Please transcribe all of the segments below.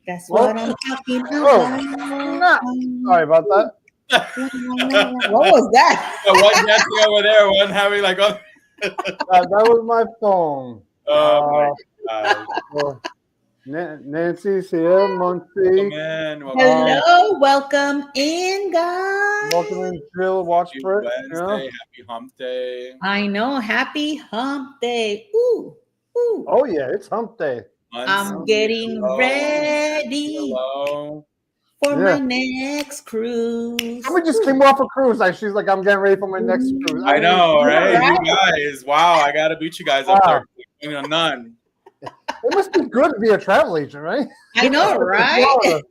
That's what I'm talking Oh, sorry about that. What was that? One dancing over there, one having like, oh, That was my phone. oh my gosh. So, Nancy's here, Muncie. Man, Hello, welcome in, guys. Welcome in, Jill. Watch Happy for it. Wednesday, happy hump day. I know, happy hump day. Ooh, ooh. Oh yeah, it's hump day. I'm getting ready Hello. for my next cruise. Somebody just came off a cruise. Like she's like, I'm getting ready for my next cruise. I know, right? Right? You guys, wow, I gotta beat you guys up there. You know, none. It must be good to be a travel agent, right? I know, right?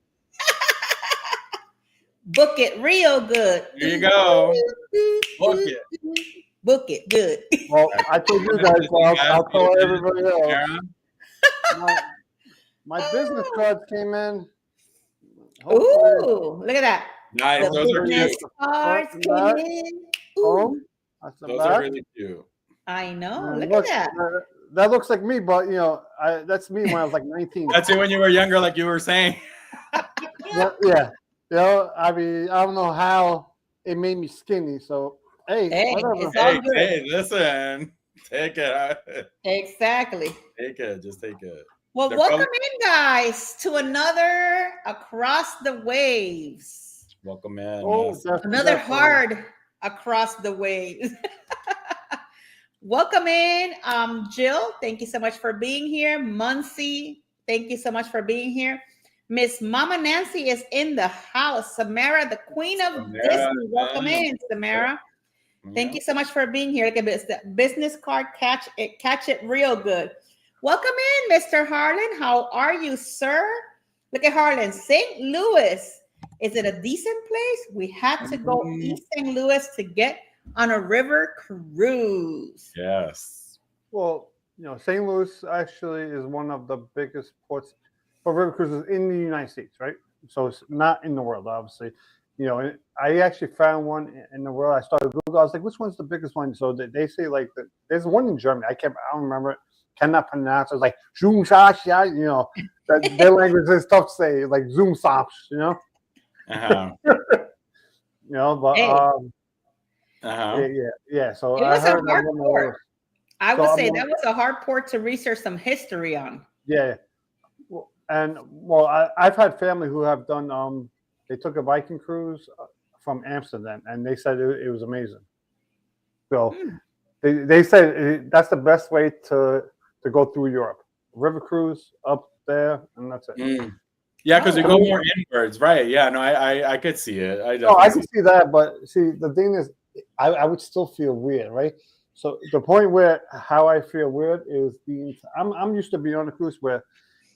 Book it real good. Here you go. Book it. Book it good. Well, I told you guys, I'll tell everybody else. My business cards came in. Ooh, look at that. Nice. The Those are business cute. cards came in. Ooh. Those are really cute. I know. Look at that. That looks like me, but that's me when I was like 19. That's it when you were younger, like you were saying. Yeah. I mean, I don't know how it made me skinny. So hey, whatever. It's all good. Hey, listen. Take it. Exactly. Take it. Just take it. Well, welcome in, guys, to another Across the Waves. Welcome in. Oh, yes. Another hard Across the Waves. Welcome in, Jill. Thank you so much for being here. Muncie, thank you so much for being here. Miss Mama Nancy is in the house. Samara, the queen of Disney. Welcome in, Samara. Yeah. Thank you so much for being here. Look at this, the business card, catch it real good. Welcome in, Mr. Harlan. How are you, sir? Look at Harlan. St. Louis. Is it a decent place? We had to go East St. Louis to get on a river cruise. Yes. Well, St. Louis actually is one of the biggest ports for river cruises in the United States, right? So it's not in the world, obviously. I actually found one in the world. I started Google. I was like, which one's the biggest one? So they say like there's one in Germany. I don't remember it. Cannot pronounce it. It's like Zoom Sash, their language is tough to say, like Zoom Sash, Uh-huh. But yeah. So it was I heard a hard port. I would say that was a hard port to research some history on. Yeah. I've had family who have done. They took a Viking cruise from Amsterdam, and they said it was amazing. So they said that's the best way to go through Europe. River cruise up there, and that's it. Yeah, because you go more inwards, right? Yeah, no, I could see it. I can see that, but see, the thing is, I would still feel weird, right? So the point where how I feel weird is I'm used to being on a cruise where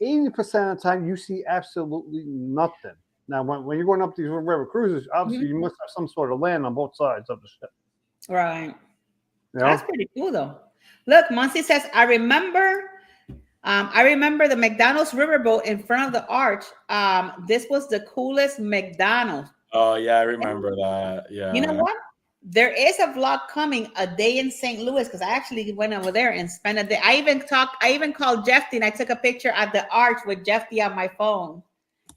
80% of the time you see absolutely nothing. Now, when you're going up these river cruises, obviously you must have some sort of land on both sides of the ship. Right. That's pretty cool, though. Look, Muncie says, I remember the McDonald's riverboat in front of the arch. This was the coolest McDonald's. Oh, yeah, I remember that. Yeah. You know what? There is a vlog coming, a day in St. Louis, because I actually went over there and spent a day. I even called Jeffy, and I took a picture at the arch with Jeffy on my phone.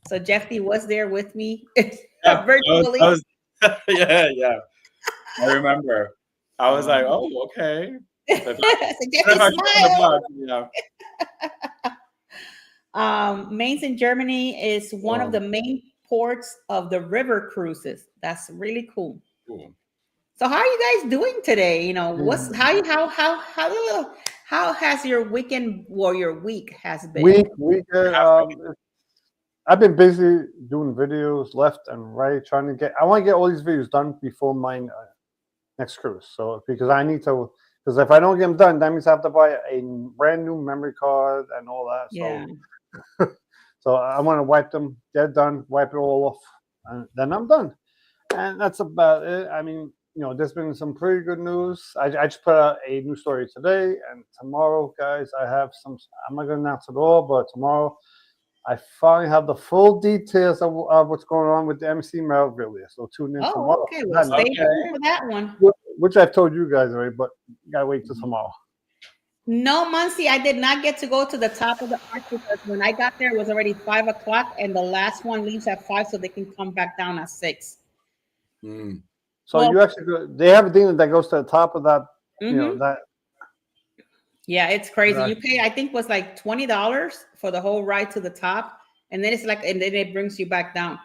So Jeffy was there with me virtually. Yeah. I remember. I was like, oh, okay. So Mainz in Germany is one of the main ports of the river cruises. That's really cool. So how are you guys doing today? How has your weekend or your week has been? I've been busy doing videos left and right, I want to get all these videos done before my next cruise. So because if I don't get them done, that means I have to buy a brand new memory card and all that. Yeah. So I want to wipe them, get done, wipe it all off, and then I'm done. And that's about it. I mean, there's been some pretty good news. I just put out a new story today, and tomorrow, guys, I have some. I'm not going to announce it all, but tomorrow I finally have the full details of what's going on with the MC Memorabilia. So tune in tomorrow. Okay. Well, stay tuned for that one. Which I've told you guys already, but you got to wait till tomorrow. No, Muncie, I did not get to go to the top of the arch because when I got there, it was already 5 o'clock, and the last one leaves at 5, so they can come back down at 6. Mm. So Well, you actually they have a thing that goes to the top of that. You know mhm. that. Yeah, it's crazy. that You pay, I think, was like $20 for the whole ride to the top, and then it's like, and then it brings you back down.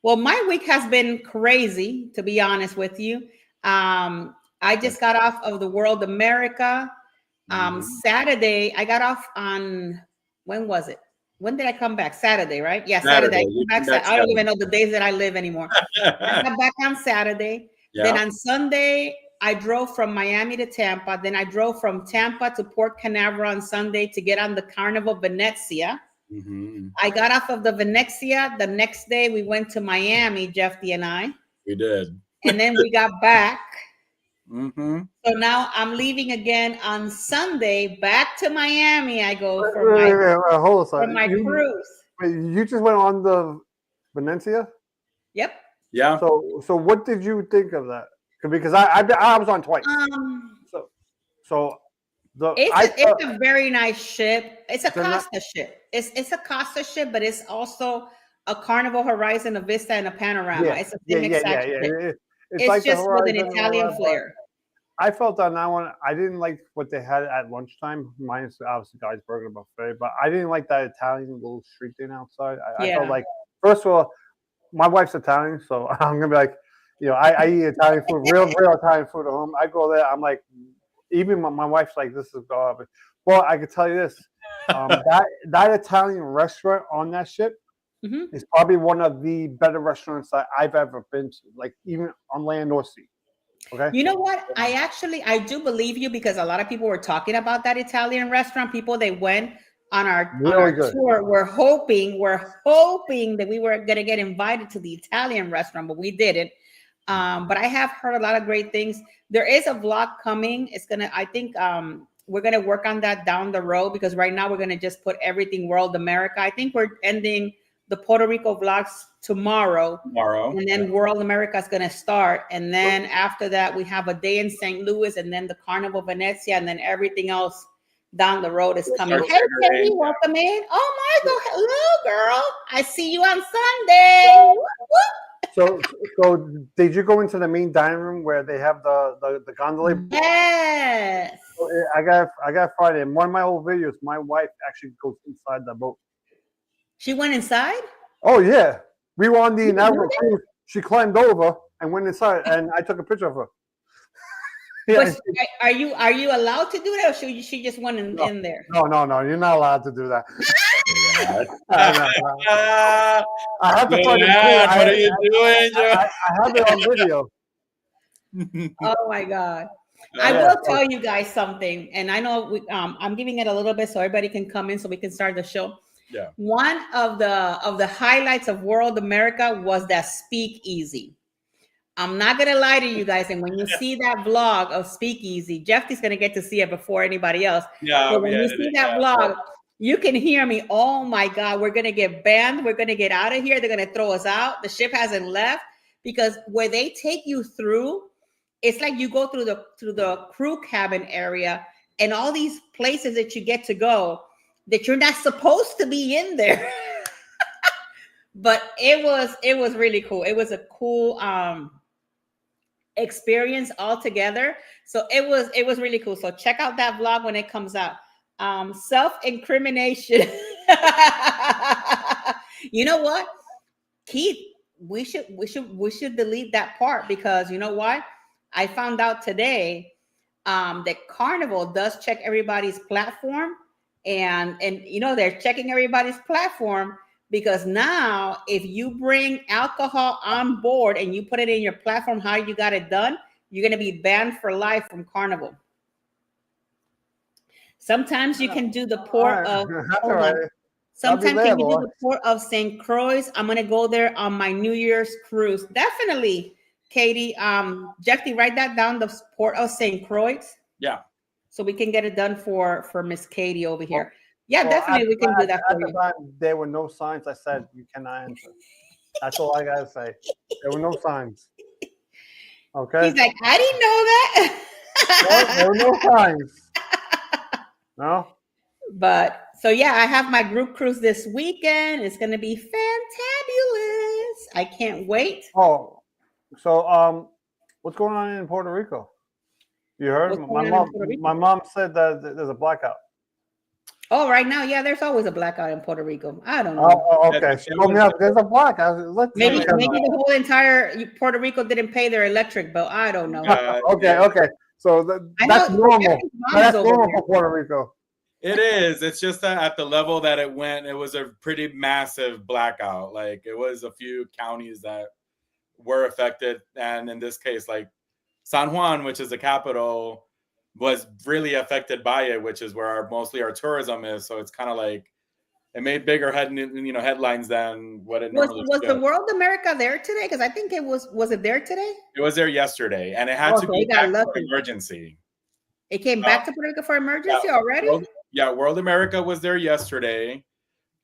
Well, my week has been crazy, to be honest with you. I just got off of the World America. Saturday, I got off on, when was it? When did I come back? Saturday, right? Yeah, Saturday. I Saturday. came You back. came back I don't even Saturday. know the days that I live anymore. I got back on Saturday. Then Yeah. on Sunday, I drove from Miami to Tampa. Then I drove from Tampa to Port Canaveral on Sunday to get on the Carnival Venezia. Mm-hmm. I got off of the Venezia. The next day, we went to Miami, Jeffy and I. We did. And then we got back. Mm-hmm. So now I'm leaving again on Sunday back to Miami. I go Wait, for hold on a for second. my cruise. You just went on the Venezia. Yep. Yeah. So what did you think of that? Because I was on twice. So It's a very nice ship. It's a They're not- Costa ship. It's a Costa ship, but it's also a Carnival Horizon, a Vista, and a Panorama. It's the same exact ship. It's It's like the just with an Horizon and all Italian that, but flair. I felt on that one. I didn't like what they had at lunchtime, minus obviously Guy's Burger Buffet, but I didn't like that Italian little street thing outside. I felt Yeah. like, first of all, my wife's Italian, so I'm gonna be like, I eat Italian food, real Italian food at home. I go there, I'm like, even my wife's like, this is garbage. Well, I can tell you this, that Italian restaurant on that ship is probably one of the better restaurants that I've ever been to, like even on land or sea. Okay. You know what? I do believe you because a lot of people were talking about that Italian restaurant. People they went on our Good. tour. We're hoping that we were gonna get invited to the Italian restaurant, but we didn't. But I have heard a lot of great things. There is a vlog coming. I think we're gonna work on that down the road because right now we're gonna just put everything World America. I think we're ending the Puerto Rico vlogs tomorrow. And then World America is going to start. And then after that, we have a day in St. Louis and then the Carnival Venezia and then everything else down the road is coming. Hey, Katie, welcome in. Oh, Margot, hello, girl. I see you on Sunday. So did you go into the main dining room where they have the gondola? Yes. I got Friday. In one of my old videos, my wife actually goes inside the boat. She went inside? Oh, yeah. We were on the inaugural cruise. She climbed over and went inside, and I took a picture of her. Yeah. But are you allowed to do that, or she just went in there? No. You're not allowed to do that. I have to find what are you doing, Joe? I have it on video. Oh my God. I will tell you guys something, and I know I'm giving it a little bit so everybody can come in so we can start the show. Yeah. One of the highlights of World America was that speakeasy. I'm not gonna lie to you guys, and when you see that vlog of speakeasy, Jeffy's gonna get to see it before anybody else. Yeah. But when you see that vlog, you can hear me. Oh my God, we're gonna get banned. We're gonna get out of here. They're gonna throw us out. The ship hasn't left because where they take you through, it's like you go through the crew cabin area and all these places that you get to go that you're not supposed to be in there. But it was really cool. It was a cool experience altogether. So it was really cool. So check out that vlog when it comes out. Self-incrimination. You know what, Keith? We should delete that part because you know why? I found out today that Carnival does check everybody's platform, and they're checking everybody's platform because now if you bring alcohol on board and you put it in your platform how you got it done, you're going to be banned for life from Carnival. Sometimes you can do the port of sometimes you can do the port of St. Croix. I'm going to go there on my New Year's cruise. Definitely. Katie, Jeffy, write that down, the port of St. Croix. Yeah. So we can get it done for Miss Katie over here. Yeah, definitely we can do that for you. At the time, there were no signs. I said, you cannot enter. That's all I got to say. There were no signs. Okay? He's like, I didn't know that. There were no signs. No. But so yeah, I have my group cruise this weekend. It's going to be fantabulous. I can't wait. Oh, so what's going on in Puerto Rico? You heard What's going on in Puerto Rico? my mom said that there's a blackout. Oh, right now, yeah, there's always a blackout in Puerto Rico. I don't know. Oh, okay. She told me there's a blackout. Maybe the whole entire Puerto Rico didn't pay their electric bill. I don't know. Okay. So that's normal. That's normal for Puerto Rico. It is. It's just that at the level that it went, it was a pretty massive blackout. Like it was a few counties that were affected, and in this case, like San Juan, which is the capital, was really affected by it, which is where mostly our tourism is. So it's kind of like it made bigger headlines than what it normally was. The World America there today? Because I think it was it there today? It was there yesterday, and it had to go back for emergency. It came back to Puerto Rico for emergency already? World America was there yesterday.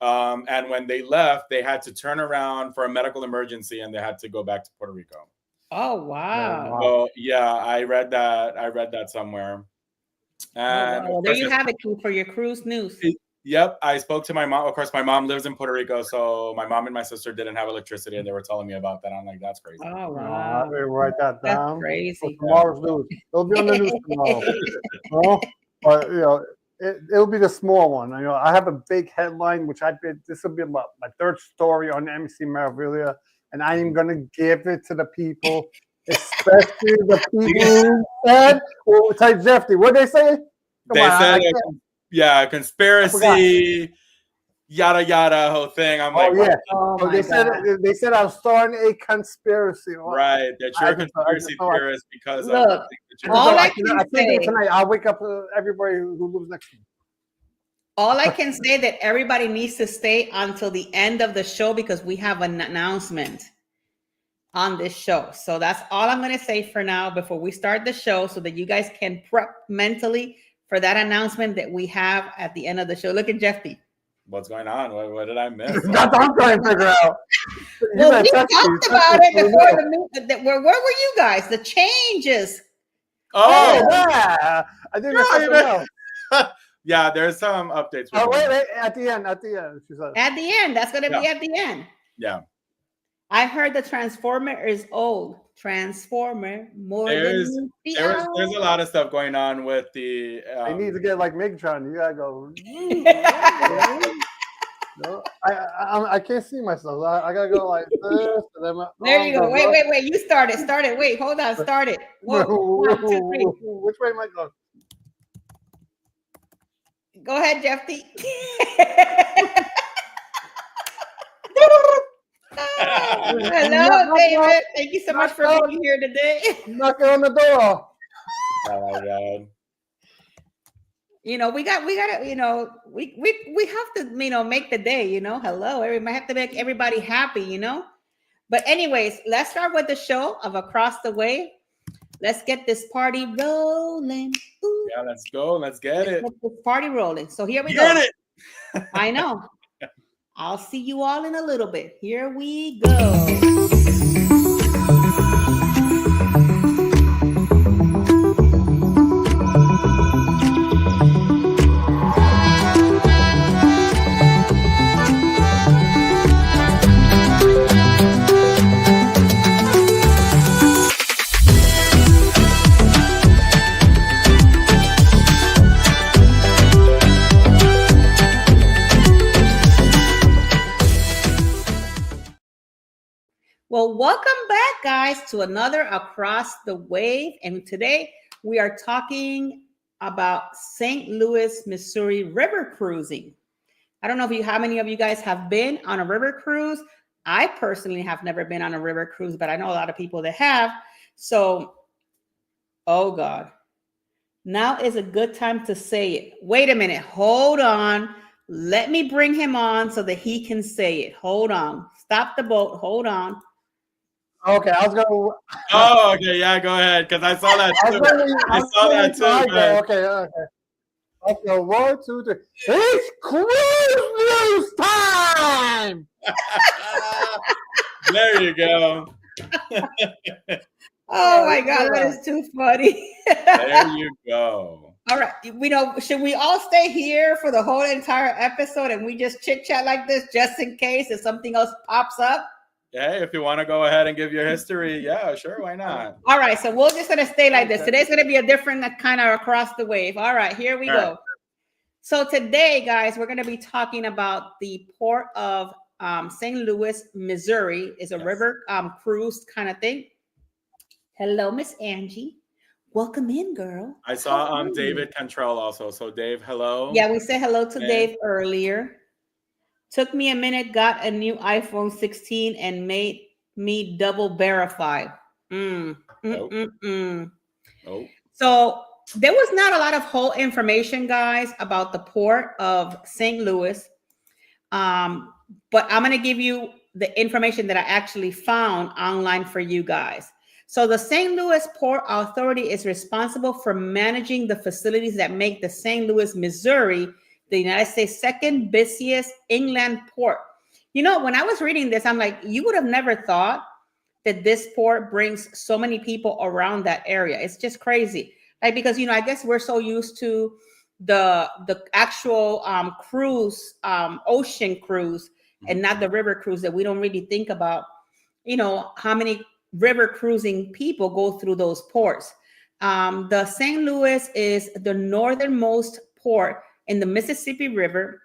And when they left, they had to turn around for a medical emergency and they had to go back to Puerto Rico. Oh, wow. So, yeah, I read that somewhere. And well, there you have it for your cruise news. Yep. I spoke to my mom. Of course, my mom lives in Puerto Rico. So my mom and my sister didn't have electricity and they were telling me about that. I'm like, that's crazy. Oh, wow. I will write that down. That's crazy. For tomorrow's news. It'll be on the news tomorrow. But, it'll be the small one. I have a big headline, this will be about my third story on MC Meraviglia, and I am going to give it to the people, especially the people who said, type Jeffy, what they say? Conspiracy, yada yada, whole thing. I'm like, so they said I'm starting a conspiracy. Right, that you're a conspiracy theorist because look, I can't do it tonight. I'll wake up everybody who lives next to me. All I can say that everybody needs to stay until the end of the show because we have an announcement on this show. So that's all I'm going to say for now before we start the show so that you guys can prep mentally for that announcement that we have at the end of the show. Look at Jeffy. What's going on? What did I miss? That's what I'm trying to figure out. Well, we talked about it before the movie. Where were you guys? The changes. Oh, yeah. I think that's something else. Yeah, there's some updates. Oh, wait. At the end. She said. At the end. That's going to be at the end. Yeah. I heard the Transformer is old. There's a lot of stuff going on with the. I need to get like Megatron. You gotta go. No, I can't see myself. I gotta go like this. There you go. Wait. You started. Wait, hold on. Start it. Whoa. 1, 2, 3. Which way am I going? Go ahead, Jeffy. Hello, David. Thank you so much for being here today. Knocking on the door. Oh my God. We got to, we have to, make the day, hello. We have to make everybody happy, But anyways, let's start with the show of Across the Way. Let's get this party rolling. Ooh. Yeah, let's go. Let's get it. Get this party rolling. So here we go. Get it. I know. I'll see you all in a little bit. Here we go. Well, welcome back, guys, to another Across the Wave. And today we are talking about St. Louis, Missouri river cruising. I don't know how many of you guys have been on a river cruise. I personally have never been on a river cruise, but I know a lot of people that have. So, oh God, now is a good time to say it. Wait a minute. Hold on. Let me bring him on so that he can say it. Hold on. Stop the boat. Hold on. Okay, I was going to... Oh, okay, yeah, go ahead, because I saw that too. I saw that too. Okay. Okay, 1, 2, 3. It's cruise news time! There you go. Oh my God, that is too funny. There you go. All right, should we all stay here for the whole entire episode and we just chit chat like this just in case if something else pops up? Hey, if you want to go ahead and give your history, yeah, sure, why not? All right, so we're just gonna stay like this. Today's gonna be a different kind of across the wave. All right, here we go. So today, guys, we're gonna be talking about the port of St. Louis, Missouri. Is a river cruise kind of thing. Hello, Miss Angie. Welcome in, girl. I saw David Cantrell also. So Dave, hello. Yeah, we said hello to Dave earlier. Took me a minute, got a new iPhone 16 and made me double verify. So there was not a lot of whole information, guys, about the port of St. Louis. But I'm going to give you the information that I actually found online for you guys. So the St. Louis Port Authority is responsible for managing the facilities that make the St. Louis, Missouri, the United States' second busiest inland port. When I was reading this, I'm like, you would have never thought that this port brings so many people around that area. It's just crazy. Like, because, I guess we're so used to the actual cruise, ocean cruise, and not the river cruise, that we don't really think about, how many river cruising people go through those ports. The St. Louis is the northernmost port in the Mississippi River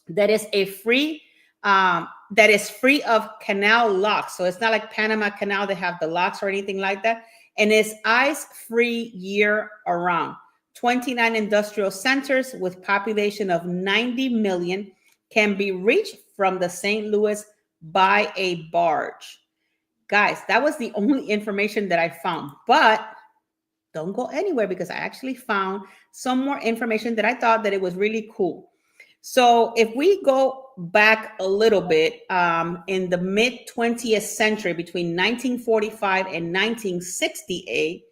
that is free of canal locks. So it's not like Panama Canal, they have the locks or anything like that. And it's ice-free year around. 29 industrial centers with population of 90 million can be reached from the St. Louis by a barge. Guys, that was the only information that I found, but don't go anywhere because I actually found some more information that I thought that it was really cool. So if we go back a little bit, in the mid 20th century, between 1945 and 1968,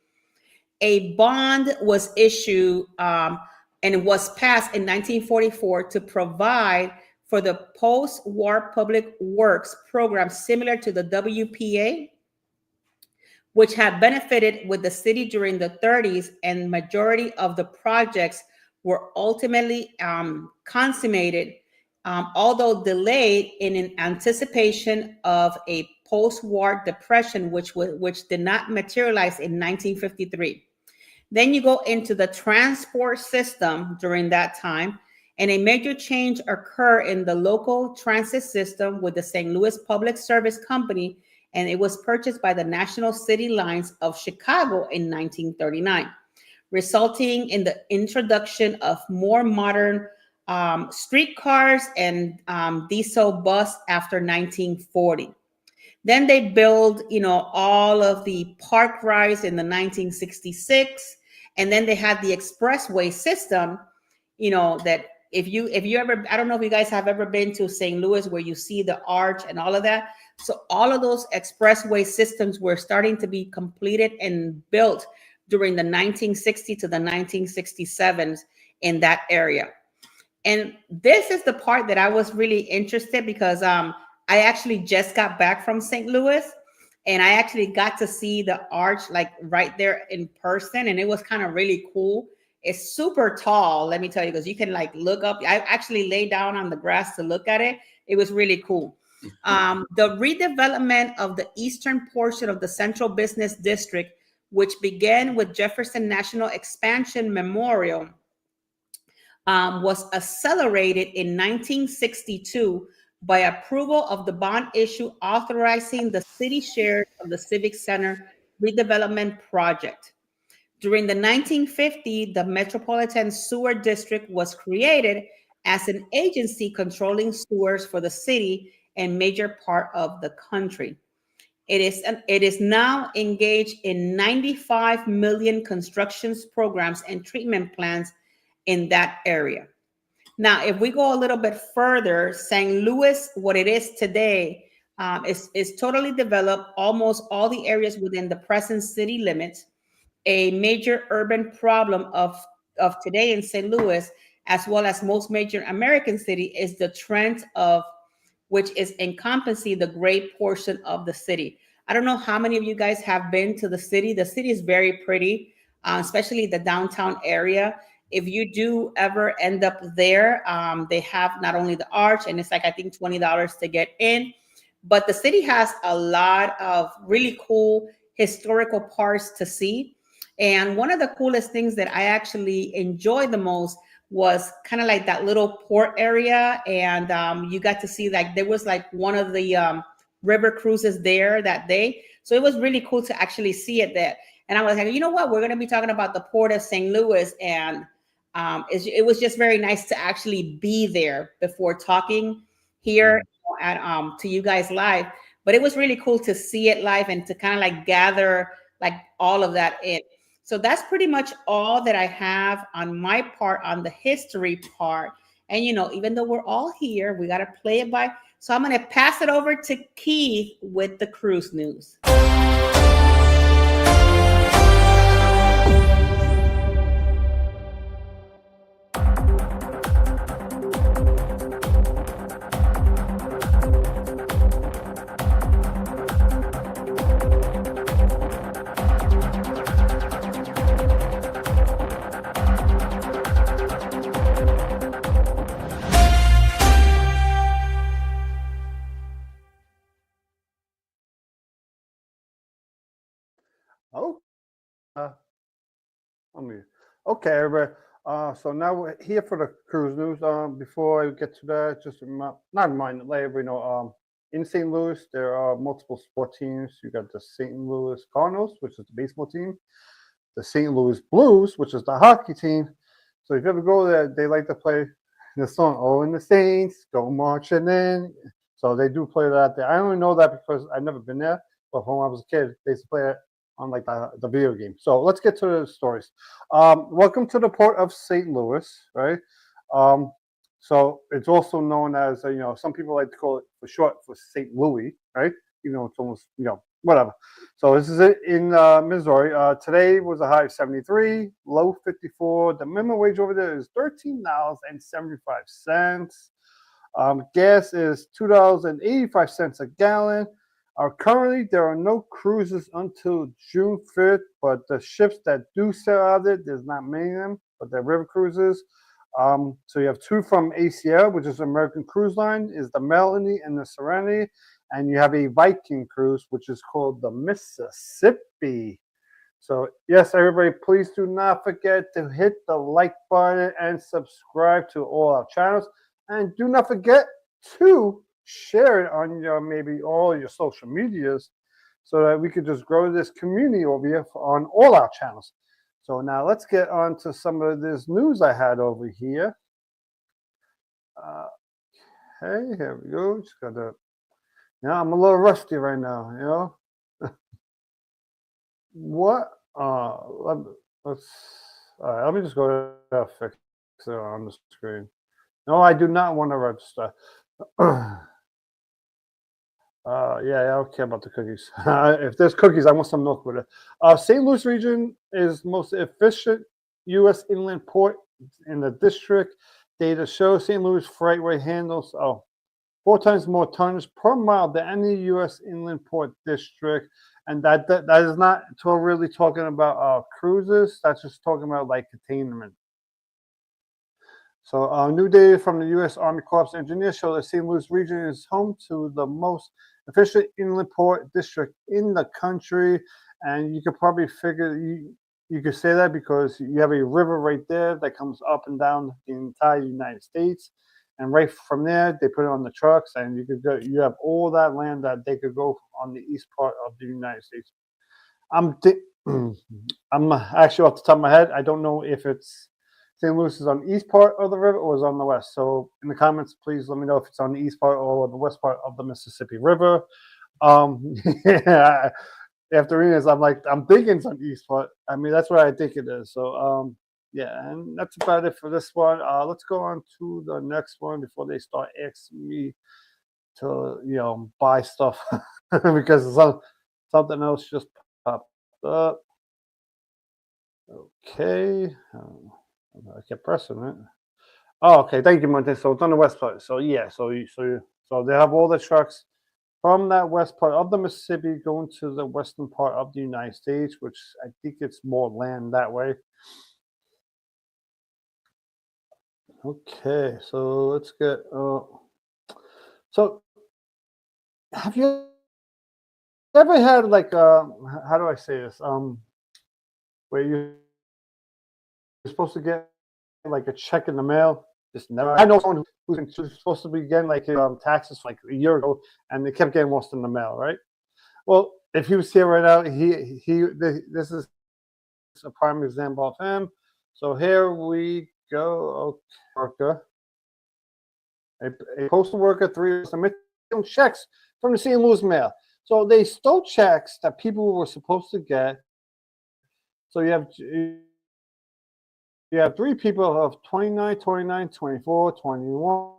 a bond was issued and it was passed in 1944 to provide for the post-war public works program similar to the WPA, which had benefited with the city during the 30s, and majority of the projects were ultimately consummated, although delayed in anticipation of a post-war depression, which did not materialize in 1953. Then you go into the transport system during that time, and a major change occurred in the local transit system with the St. Louis Public Service Company, and it was purchased by the National City Lines of Chicago in 1939, resulting in the introduction of more modern streetcars and diesel bus after 1940. Then they build, all of the park rides in the 1966, and then they had the expressway system, that if you ever, I don't know if you guys have ever been to St. Louis where you see the arch and all of that. So all of those expressway systems were starting to be completed and built during the 1960s to the 1967s in that area. And this is the part that I was really interested because I actually just got back from St. Louis, and I actually got to see the arch like right there in person, and it was kind of really cool. It's super tall, let me tell you, because you can like look up. I actually lay down on the grass to look at it. It was really cool. The redevelopment of the eastern portion of the Central Business District, which began with Jefferson National Expansion Memorial, was accelerated in 1962 by approval of the bond issue authorizing the city share of the Civic Center redevelopment project. During the 1950s, the Metropolitan Sewer District was created as an agency controlling sewers for the city and major part of the country. It is now engaged in 95 million constructions programs and treatment plants in that area. Now, if we go a little bit further, St. Louis, what it is today, is totally developed, almost all the areas within the present city limits. A major urban problem of today in St. Louis, as well as most major American cities, is the trend of which is encompassing the great portion of the city. I don't know how many of you guys have been to the city. The city is very pretty, especially the downtown area. If you do ever end up there, they have not only the arch, and it's like I think $20 to get in, but the city has a lot of really cool historical parts to see. And one of the coolest things that I actually enjoyed the most was kind of like that little port area, and you got to see like there was like one of the river cruises there that day, so it was really cool to actually see it there. And I was like, you know what, we're going to be talking about the port of St. Louis, and it was just very nice to actually be there before talking here at to you guys live. But it was really cool to see it live and to kind of like gather like all of that in. So that's pretty much all that I have on my part on the history part. And even though we're all here, we got to play it by. So I'm going to pass it over to Keith with the cruise news. Oh, okay, everybody. So now we're here for the cruise news. Before I get to that, just not remind everybody in St. Louis there are multiple sport teams. You got the St. Louis Cardinals, which is the baseball team, the St. Louis Blues, which is the hockey team. So if you ever go there, they like to play the song "Oh, and the Saints Go Marching In." So they do play that there. I only know that because I've never been there, but when I was a kid, they used to play it on like the video game. So let's get to the stories. Welcome to the port of St. Louis, right? So it's also known as, some people like to call it for short for St. Louis, right? It's almost, whatever. So this is it in Missouri. Today was a high of 73, low 54. The minimum wage over there is $13.75. Gas is $2.85 a gallon. Currently, there are no cruises until June 5th, but the ships that do sail out of it, there's not many of them, but they're river cruises. So you have two from ACL, which is American Cruise Line, is the Melanie and the Serenity, and you have a Viking cruise, which is called the Mississippi. So yes, everybody, please do not forget to hit the like button and subscribe to all our channels, and do not forget to share it on maybe all your social medias so that we could just grow this community over here on all our channels. So now let's get on to some of this news I had over here. Okay, here we go. Just gotta, I'm a little rusty right now, What? Let's. All right, let me just go to fix it on the screen. No, I do not want to register. Yeah, I don't care about the cookies. If there's cookies, I want some milk with it. St. Louis region is most efficient U.S. inland port in the district. Data shows St. Louis freightway handles 4 times more tonnage per mile than any U.S. inland port district. And that is not really talking about cruises. That's just talking about like containment. So new data from the U.S. Army Corps of Engineers show that St. Louis region is home to the most efficient inland port district in the country. And you could probably figure, you could say that because you have a river right there that comes up and down the entire United States. And right from there, they put it on the trucks, and you could go. You have all that land that they could go on the east part of the United States. I'm actually off the top of my head, I don't know if it's St. Louis is on the east part of the river or is on the west. So in the comments, please let me know if it's on the east part or the west part of the Mississippi River. Yeah, after reading this, I'm thinking it's on the east part. I mean, that's what I think it is. So yeah, and that's about it for this one. Let's go on to the next one before they start asking me to buy stuff because something else just popped up. Okay. I kept pressing it. Oh, okay. Thank you, Monte. So it's on the west side. So yeah. So they have all the trucks from that west part of the Mississippi going to the western part of the United States, which I think it's more land that way. Okay, so let's get. So, have you ever had like how do I say this? Where you're supposed to get like a check in the mail. Just never. I know someone who's supposed to be getting like taxes like a year ago, and they kept getting lost in the mail, right? Well, if he was here right now, this is a prime example of him. So here we go. Worker, a postal worker, 3 submitting checks from the St. Louis mail. So they stole checks that people were supposed to get. So you have 3 people of 29, 29, 24, 21.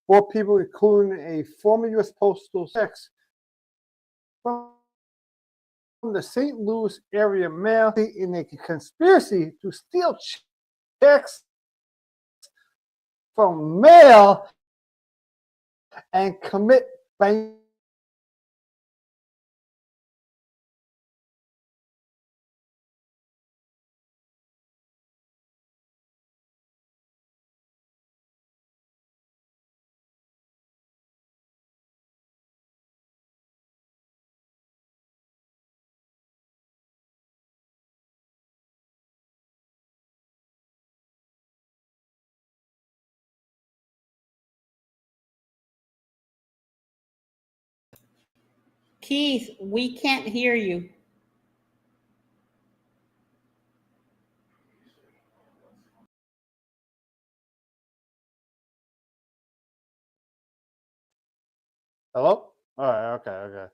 4 people, including a former U.S. Postal checks from the St. Louis area mail in a conspiracy to steal checks from mail and commit bank. Keith, we can't hear you. Hello? All right, okay.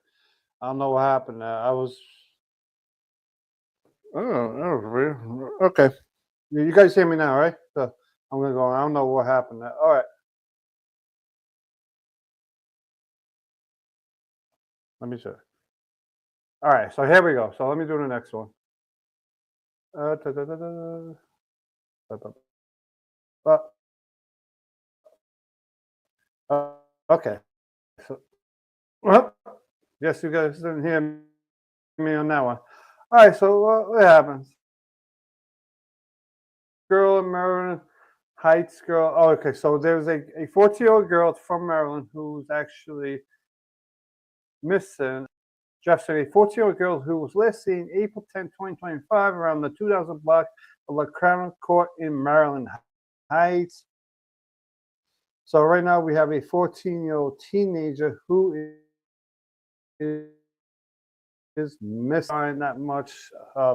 I don't know what happened. I was. Oh, that was weird. Okay. You guys hear me now, right? So I'm gonna go. I don't know what happened. All right. Let me see. All right. So here we go. So let me do the next one. Okay. So, well, guess you guys didn't hear me on that one. All right. So what happens? Girl in Maryland Heights girl. Oh, okay. So there's a 14-year-old girl from Maryland who's actually missing. Jeff said a 14-year-old girl who was last seen April 10, 2025 around the 2000 block of La Crown Court in Maryland Heights. So right now we have a 14-year-old teenager who is missing that much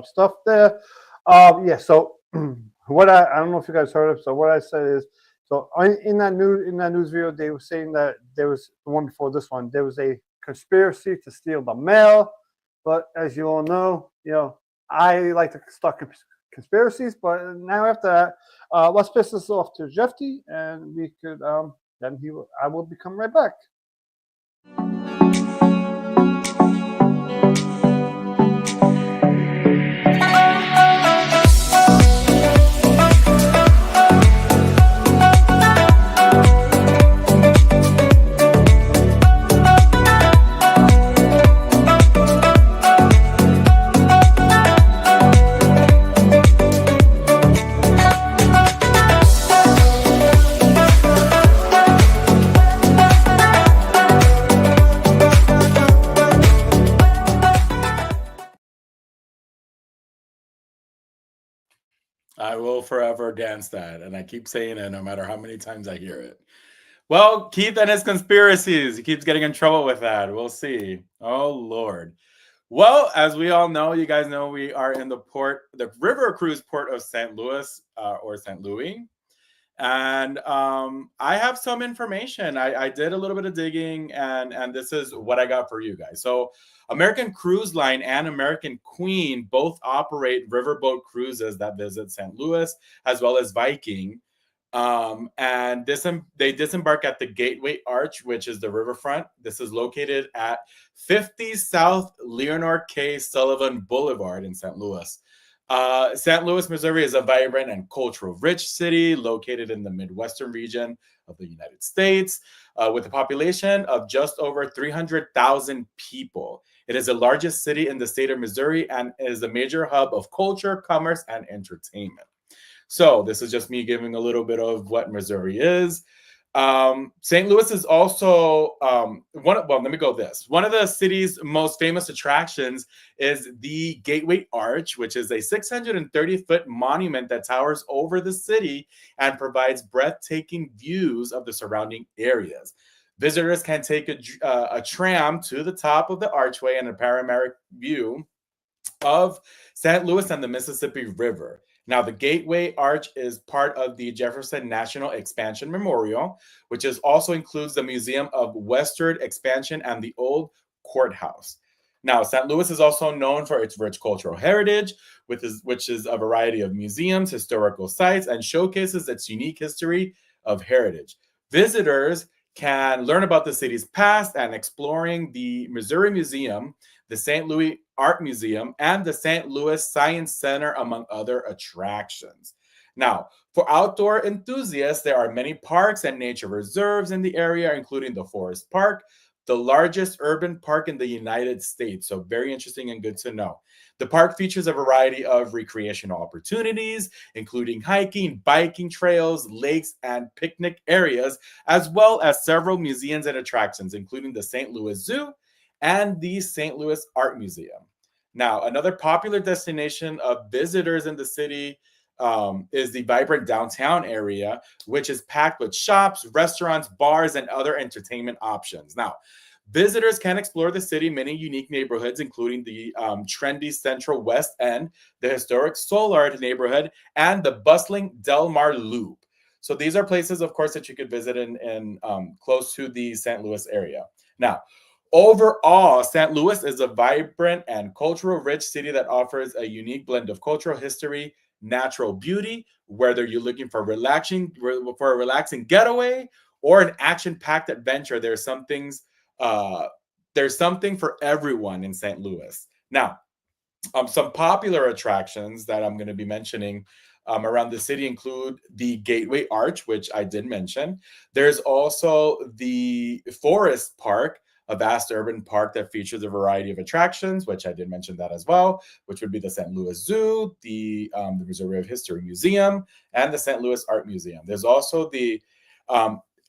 stuff there. Yeah, so what I don't know if you guys heard of. So what I said is, so in that news video, they were saying that there was the one before this one. There was a conspiracy to steal the mail, but as you all know, I like to start conspiracies. But now after that, let's piss this off to Jeffy, and we could then I will become right back. I will forever dance that. And I keep saying it no matter how many times I hear it. Well, Keith and his conspiracies. He keeps getting in trouble with that. We'll see. Oh, Lord. Well, as we all know, you guys know we are in the river cruise port of St. Louis or St. Louis. And I have some information. I did a little bit of digging, and this is what I got for you guys. So American Cruise Line and American Queen both operate riverboat cruises that visit St. Louis, as well as Viking. And they disembark at the Gateway Arch, which is the riverfront. This is located at 50 South Leonard K. Sullivan Boulevard in St. Louis. St. Louis, Missouri is a vibrant and cultural rich city located in the Midwestern region of the United States, with a population of just over 300,000 people. It is the largest city in the state of Missouri and is a major hub of culture, commerce, and entertainment. So this is just me giving a little bit of what Missouri is. St. Louis is also let me go this. One of the city's most famous attractions is the Gateway Arch, which is a 630-foot monument that towers over the city and provides breathtaking views of the surrounding areas. Visitors can take a tram to the top of the archway and a panoramic view of St. Louis and the Mississippi River. Now, the Gateway Arch is part of the Jefferson National Expansion Memorial, which also includes the Museum of Westward Expansion and the Old Courthouse. Now, St. Louis is also known for its rich cultural heritage, which is a variety of museums, historical sites, and showcases its unique history of heritage. Visitors can learn about the city's past and exploring the Missouri Museum, the St. Louis Art Museum, and the St. Louis Science Center, among other attractions. Now, for outdoor enthusiasts, there are many parks and nature reserves in the area, including the Forest Park, the largest urban park in the United States. So very interesting and good to know. The park features a variety of recreational opportunities, including hiking, biking trails, lakes, and picnic areas, as well as several museums and attractions, including the St. Louis Zoo and the St. Louis Art Museum. Now, another popular destination of visitors in the city is the vibrant downtown area, which is packed with shops, restaurants, bars, and other entertainment options. Now, visitors can explore the city many unique neighborhoods, including the trendy Central West End, the historic Soulard neighborhood, and the bustling Del Mar Loop. So these are places, of course, that you could visit in close to the St. Louis area. Now, overall, St. Louis is a vibrant and cultural rich city that offers a unique blend of cultural history, natural beauty, whether you're looking for a relaxing getaway or an action-packed adventure. There's something for everyone in St. Louis. Now, some popular attractions that I'm going to be mentioning around the city include the Gateway Arch, which I did mention. There's also the Forest Park, a vast urban park that features a variety of attractions, which I did mention that as well, which would be the St. Louis Zoo, the Missouri of History Museum, and the St. Louis Art Museum. There's also the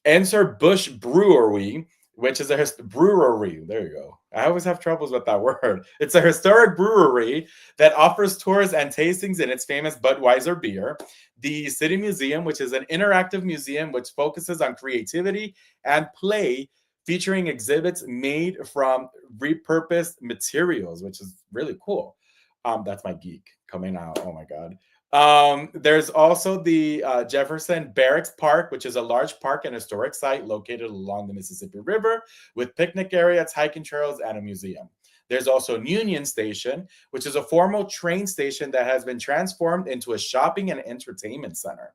Anheuser-Busch Brewery, which is a brewery. There you go. I always have troubles with that word. It's a historic brewery that offers tours and tastings in its famous Budweiser beer. The City Museum, which is an interactive museum which focuses on creativity and play, featuring exhibits made from repurposed materials, which is really cool. That's my geek coming out. Oh my God. There's also the Jefferson Barracks Park, which is a large park and historic site located along the Mississippi River with picnic areas, hiking trails, and a museum. There's also Union Station, which is a formal train station that has been transformed into a shopping and entertainment center.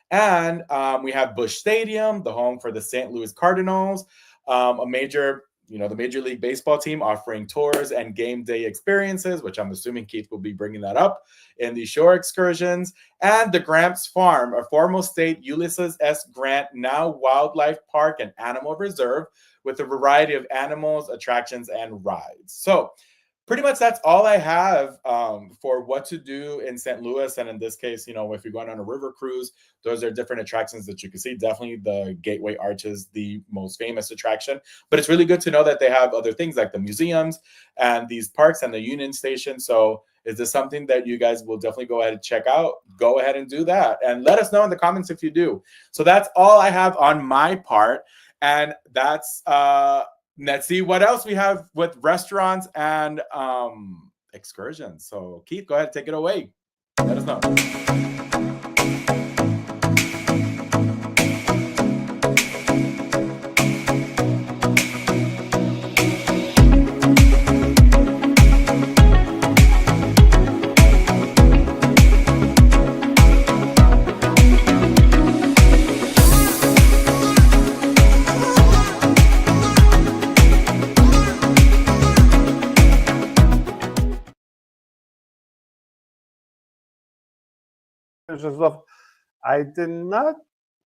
And we have Busch Stadium, the home for the St. Louis Cardinals, the Major League Baseball team, offering tours and game day experiences, which I'm assuming Keith will be bringing that up in the shore excursions, and the Gramps Farm, a former state Ulysses S. Grant, now wildlife park and animal reserve, with a variety of animals, attractions, and rides. So pretty much that's all I have for what to do in St. Louis. And in this case, if you're going on a river cruise, those are different attractions that you can see. Definitely the Gateway Arch is the most famous attraction, but it's really good to know that they have other things like the museums and these parks and the Union Station. So is this something that you guys will definitely go ahead and check out? Go ahead and do that. And let us know in the comments if you do. So that's all I have on my part. And that's let's see what else we have with restaurants and excursions. So Keith, go ahead, take it away. Let us know. Stuff. I did not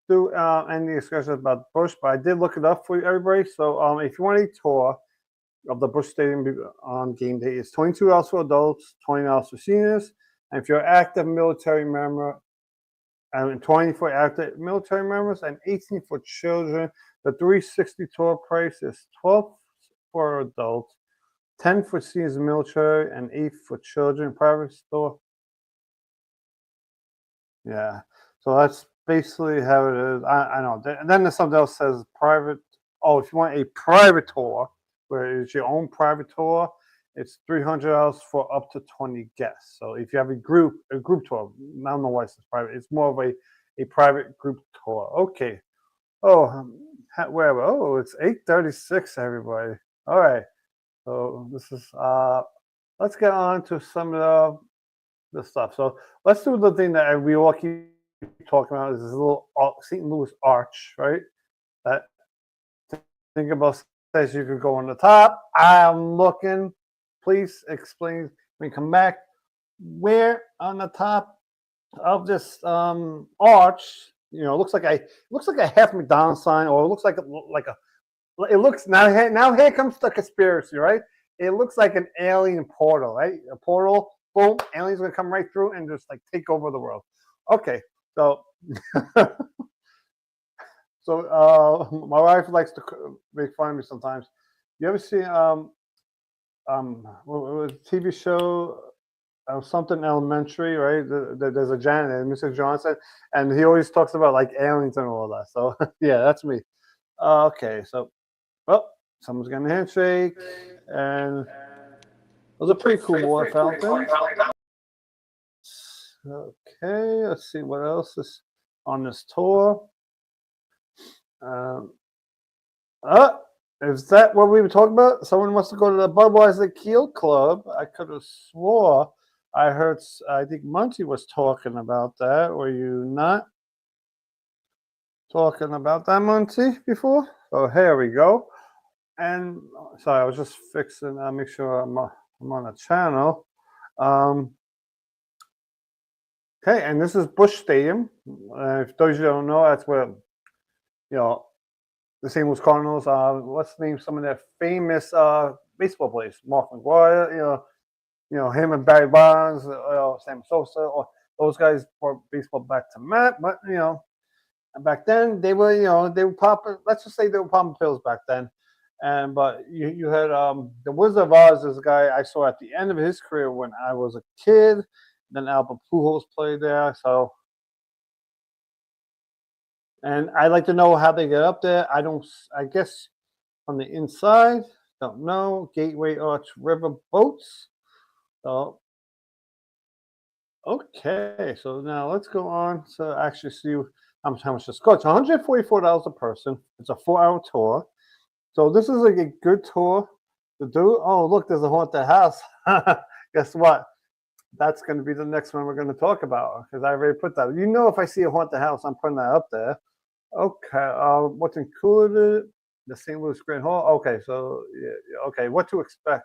do any discussion about Busch, but I did look it up for everybody. So if you want a tour of the Busch Stadium on game day, it's $22 for adults, $20 for seniors, and if you're an active military member, and 20 for active military members, and 18 for children. The 360 tour price is 12 for adults, 10 for seniors and military, and 8 for children. Private store. Yeah, so that's basically how it is. I know. And then there's something else that says private. Oh, if you want a private tour, where it's your own private tour, it's $300 for up to 20 guests. So if you have a group tour, I don't know why it's private. It's more of a private group tour. Okay. Oh, wherever. Oh, it's 8:36. Everybody. All right. So this is. Let's get on to some of the stuff. So let's do the thing that we all keep talking about. Is this little St. Louis arch, right? That think about says you could go on the top. I'm looking. Please explain when you come back where on the top of this arch, you know, it looks like a half McDonald's sign, or it looks like it looks now here comes the conspiracy, right? It looks like an alien portal, right? A portal, boom, aliens gonna come right through and just like take over the world. Okay, so so my wife likes to make fun of me sometimes. You ever see what was a TV show, something elementary, right? There's a janitor, Mr. Johnson, and he always talks about like aliens and all that. So yeah, that's me. Okay, so well, someone's getting a handshake, and it was a pretty cool water fountain. Okay, let's see what else is on this tour. Is that what we were talking about? Someone wants to go to the Budweiser Keel Club. I could have swore I heard. I think Muncie was talking about that. Were you not talking about that, Muncie, before? Oh, here we go. And sorry, I was just fixing. Make sure I'm on the channel. Okay, and this is Busch Stadium. If those of you don't know, that's where the St. Louis Cardinals. Let's name some of their famous baseball players. Mark McGwire, him and Barry Bonds, Sam Sosa, or those guys brought baseball back to Matt. But back then they were popping. Let's just say they were popping pills back then. But you had the Wizard of Oz, this guy I saw at the end of his career when I was a kid. Then Albert Pujols played there. So. And I'd like to know how they get up there. I guess on the inside, don't know. Gateway Arch River boats. So, okay. So now let's go on to actually see how much this costs. It's $144 a person. It's a 4-hour tour. So this is like a good tour to do. Oh, look, there's a haunted house. Guess what? That's going to be the next one we're going to talk about because I already put that. If I see a haunted house, I'm putting that up there. Okay, what's included? The St. Louis Grand Hall. Okay, so yeah, okay, what to expect?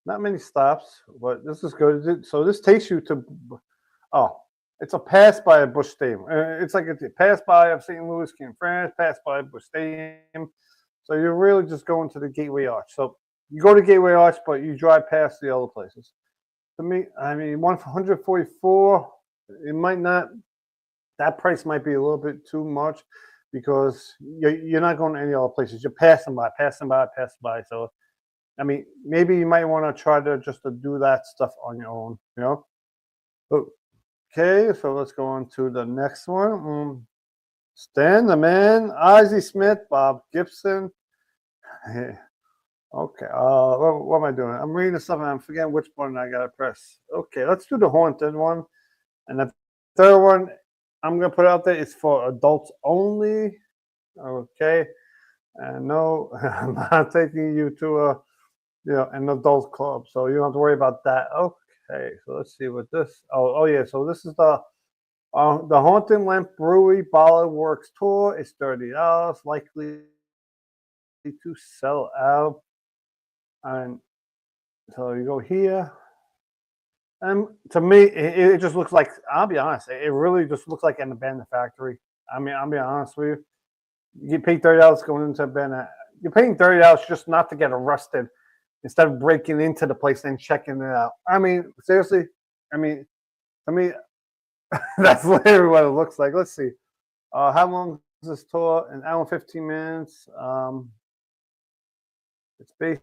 Not many stops, but this is good. So this takes you to, it's a pass by a Busch Stadium. It's like a pass by of St. Louis, King France, pass by Busch Stadium. So you're really just going to the Gateway Arch. So you go to Gateway Arch, but you drive past the other places. To me, I mean, 144. It might not. That price might be a little bit too much because you're not going to any other places. You're passing by. So, I mean, maybe you might want to try to do that stuff on your own, Okay, so let's go on to the next one. Stan, the man, Ozzie Smith, Bob Gibson. Okay, what am I doing? I'm reading something. I'm forgetting which button I got to press. Okay, let's do the haunted one. And the third one, I'm going to put out there, it's for adults only. Okay. And no, I'm not taking you to an adult club. So you don't have to worry about that. Okay. So let's see what this. Oh yeah. So this is the Haunted Lamp Brewery Ballad Works Tour. It's $30. Likely to sell out. And so you go here. And to me, it just looks like, I'll be honest, it really just looks like an abandoned factory. I mean, I'll be honest with you. You pay $30 going into a Ben. You're paying $30 just not to get arrested instead of breaking into the place and checking it out. I mean, seriously. I mean, that's literally what it looks like. Let's see. How long is this tour? An hour and 15 minutes. It's basically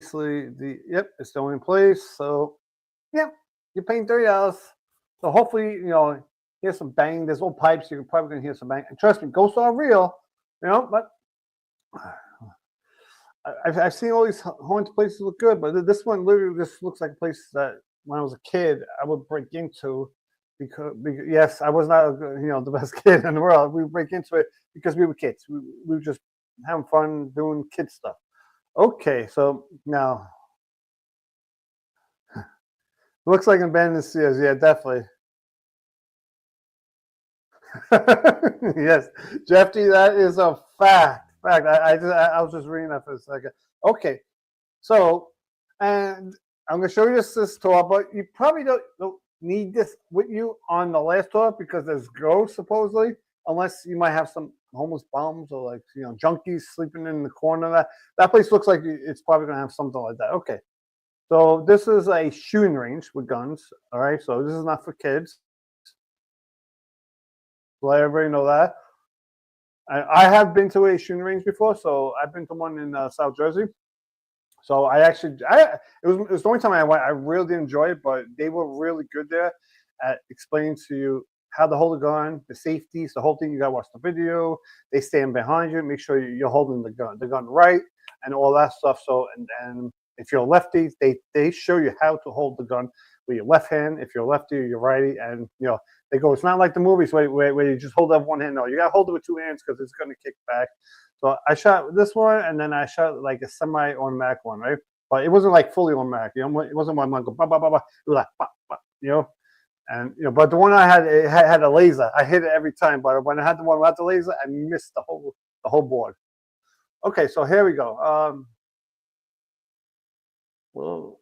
it's the only place. So, yeah, you're paying $30. So hopefully, hear some bang. There's old pipes. You're probably going to hear some bang. And trust me, ghosts are real, but I've seen all these haunted places look good, but this one literally just looks like a place that when I was a kid, I would break into because yes, I was not the best kid in the world. We would break into it because we were kids. We were just having fun doing kid stuff. Okay, so now looks like abandoned Sears. Yeah, definitely. Yes, Jeffy, that is a fact. I was just reading that for a second. Okay, so and I'm gonna show you this tour, but you probably don't need this with you on the last tour because there's ghosts supposedly, unless you might have some homeless bums or like junkies sleeping in the corner. That place looks like it's probably gonna have something like that. Okay, so this is a shooting range with guns. All right, so this is not for kids. Let everybody know that. I have been to a shooting range before, so I've been to one in South Jersey. So it was the only time I went. I really did enjoy it, but they were really good there at explaining to you how to hold a gun, the safeties, the whole thing. You gotta watch the video. They stand behind you, make sure you're holding the gun right, and all that stuff. So and if you're a lefty, they show you how to hold the gun with your left hand. If you're a lefty or you're righty, and they go, it's not like the movies where you just hold up one hand. No, you got to hold it with two hands because it's going to kick back. So I shot this one, and then I shot like a semi-automatic one, right? But it wasn't like fully automatic. It wasn't one go ba ba ba ba. It was like ba, ba, and but the one I had, it had a laser. I hit it every time, but when I had the one without the laser, I missed the whole board. Okay, so here we go. Well,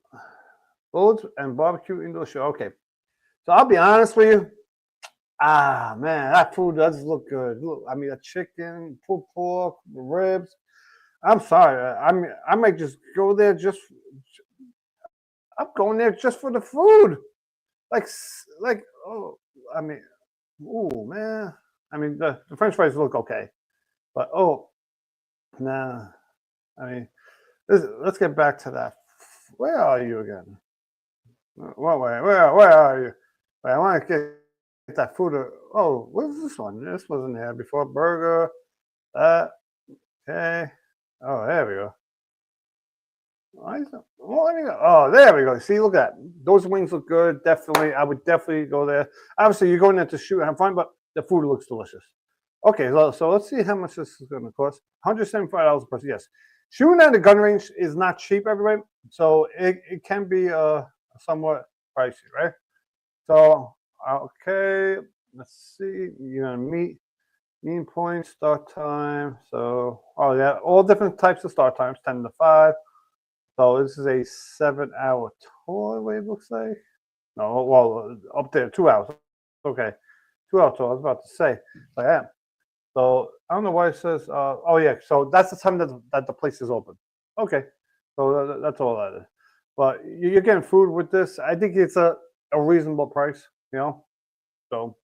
bullets and barbecue indoor show. Okay, so I'll be honest with you. Man, that food does look good. Look, I mean, a chicken, pulled pork, ribs. I'm sorry. I might just go there I'm going there just for the food. I mean, man. I mean, the French fries look okay, but nah. I mean, let's get back to that. Where are you again? Where are you? Wait, I want to get that food. What is this one? This wasn't there before. Burger. Okay. Oh, there we go. There we go. See, look at that. Those wings look good. Definitely. I would definitely go there. Obviously, you're going there to shoot and have fun, but the food looks delicious. Okay, so let's see how much this is going to cost. $175 per person. Yes. Shooting at a gun range is not cheap, everybody. So it can be somewhat pricey, right? So, okay, let's see. You're going to meeting point, start time. So, all different types of start times, 10 to 5. So this is a 7-hour tour, the way it looks like. No, well, up there, 2 hours. Okay, 2-hour tour, I was about to say. So, yeah. So I don't know why it says, so that's the time that the place is open. Okay, so that's all that is. But you're getting food with this. I think it's a reasonable price, So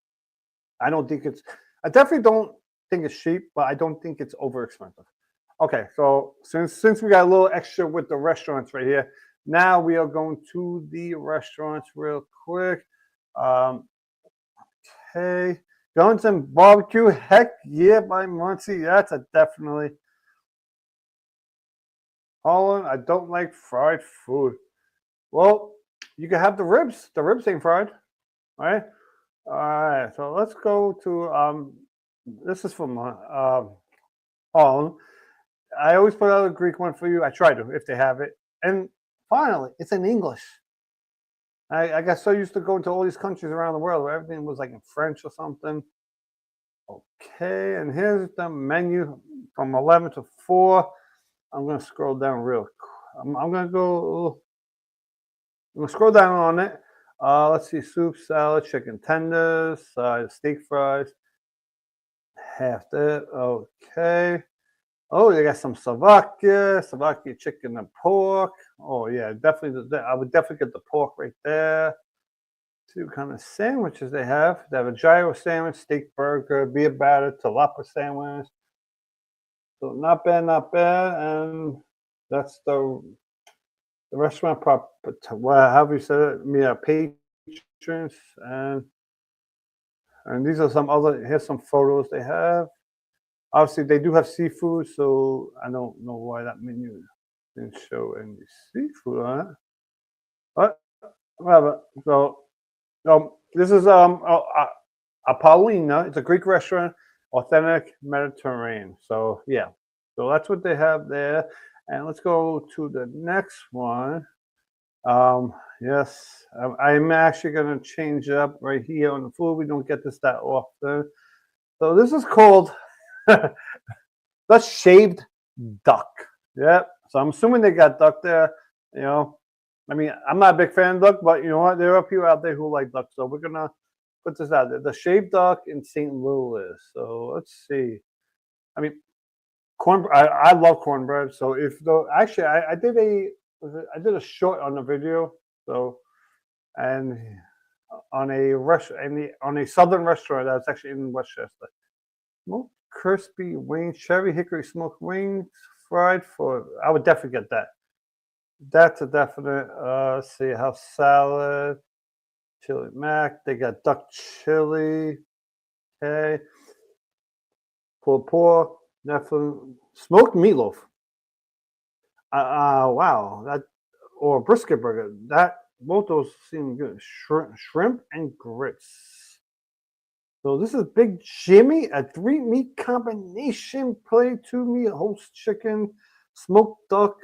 I definitely don't think it's cheap, but I don't think it's over expensive. Okay, so since we got a little extra with the restaurants right here, now we are going to the restaurants real quick. Okay, guns and barbecue. Heck yeah, by Muncie. That's a definitely. Holland, I don't like fried food. Well, you can have the ribs. The ribs ain't fried, right? All right, so let's go to this is from Holland. I always put out a Greek one for you. I try to, if they have it. And finally, it's in English. I got so used to going to all these countries around the world where everything was like in French or something. Okay, and here's the menu from 11 to 4. I'm going to scroll down real quick. I'm going to scroll down on it. Let's see, soup, salad, chicken tenders, steak fries. half that. Okay. Oh, they got some Slovakia chicken and pork. Oh yeah, definitely. I would definitely get the pork right there. Two kind of sandwiches they have. They have a gyro sandwich, steak burger, beer batter, tilapia sandwich. So not bad, not bad. And that's the restaurant prop. Well, how have you said it? Patrons and these are some other. Here's some photos they have. Obviously, they do have seafood, so I don't know why that menu didn't show any seafood on it. But whatever. So, this is a Paulina. It's a Greek restaurant, authentic Mediterranean. So yeah, so that's what they have there. And let's go to the next one. Yes, I'm actually gonna change it up right here on the food. We don't get this that often. So this is called the shaved duck. Yep. So I'm assuming they got duck there. You know, I mean, I'm not a big fan of duck, but you know what? There are people out there who like duck. So we're gonna put this out there. The shaved duck in St. Louis. So let's see. I mean, I love cornbread. So if though actually I did a short on the video. So and on a on a southern restaurant that's actually in Westchester. Smoked crispy wings, cherry hickory smoked wings, fried for. I would definitely get that. That's a definite. Let's see, house salad, chili mac. They got duck chili. Okay, pulled pork, definitely smoked meatloaf. Wow, that or brisket burger. That both those seem good. Shrimp and grits. So this is Big Jimmy, a 3-meat combination plate, 2-meat host chicken, smoked duck,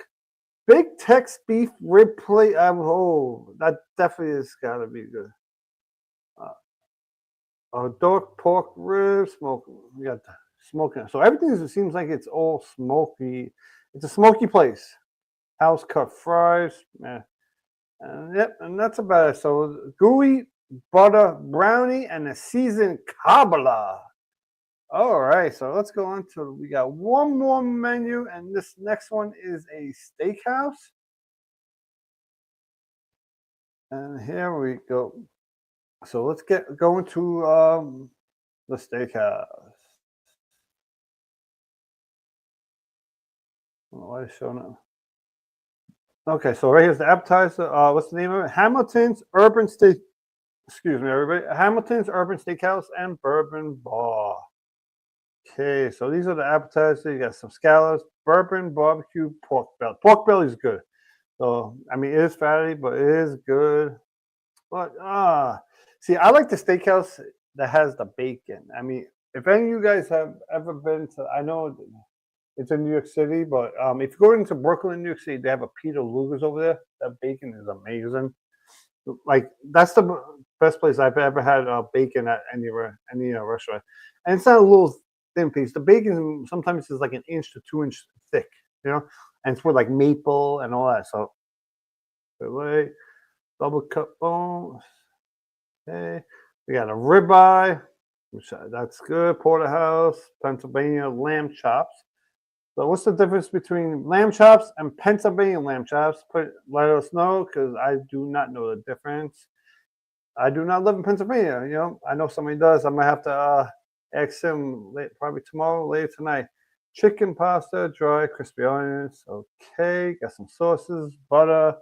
Big Tex beef rib plate. Oh, that definitely has got to be good. Dark pork ribs, smoke. We got smoking. So everything seems like it's all smoky. It's a smoky place. House cut fries. And yep, and that's about it. So gooey butter brownie and a seasoned kabbalah. All right, so let's go on to, we got one more menu, and this next one is a steakhouse. And here we go. So let's go into the steakhouse. Why is it showing up? Okay, so right here's the appetizer. What's the name of it? Hamilton's Urban Steak. Excuse me, everybody. Hamilton's Urban Steakhouse and Bourbon Bar. Okay, so these are the appetizers. You got some scallops, bourbon barbecue pork belly. Pork belly is good. So I mean, it is fatty, but it is good. But see, I like the steakhouse that has the bacon. I mean, if any of you guys have ever been to, I know it's in New York City, but if you go into Brooklyn, New York City, they have a Peter Luger's over there. That bacon is amazing. Like that's the best place I've ever had bacon at any restaurant, and it's not a little thin piece. The bacon sometimes is like an inch to 2 inch thick, you know, and it's with like maple and all that. So, fillet, double cut bones. Okay, we got a ribeye, which that's good. Porterhouse, Pennsylvania lamb chops. So what's the difference between lamb chops and Pennsylvania lamb chops? Let us know, because I do not know the difference. I do not live in Pennsylvania. You know, I know somebody does. I might have to ask him probably tomorrow, later tonight. Chicken pasta, dry, crispy onions. Okay, got some sauces, butter.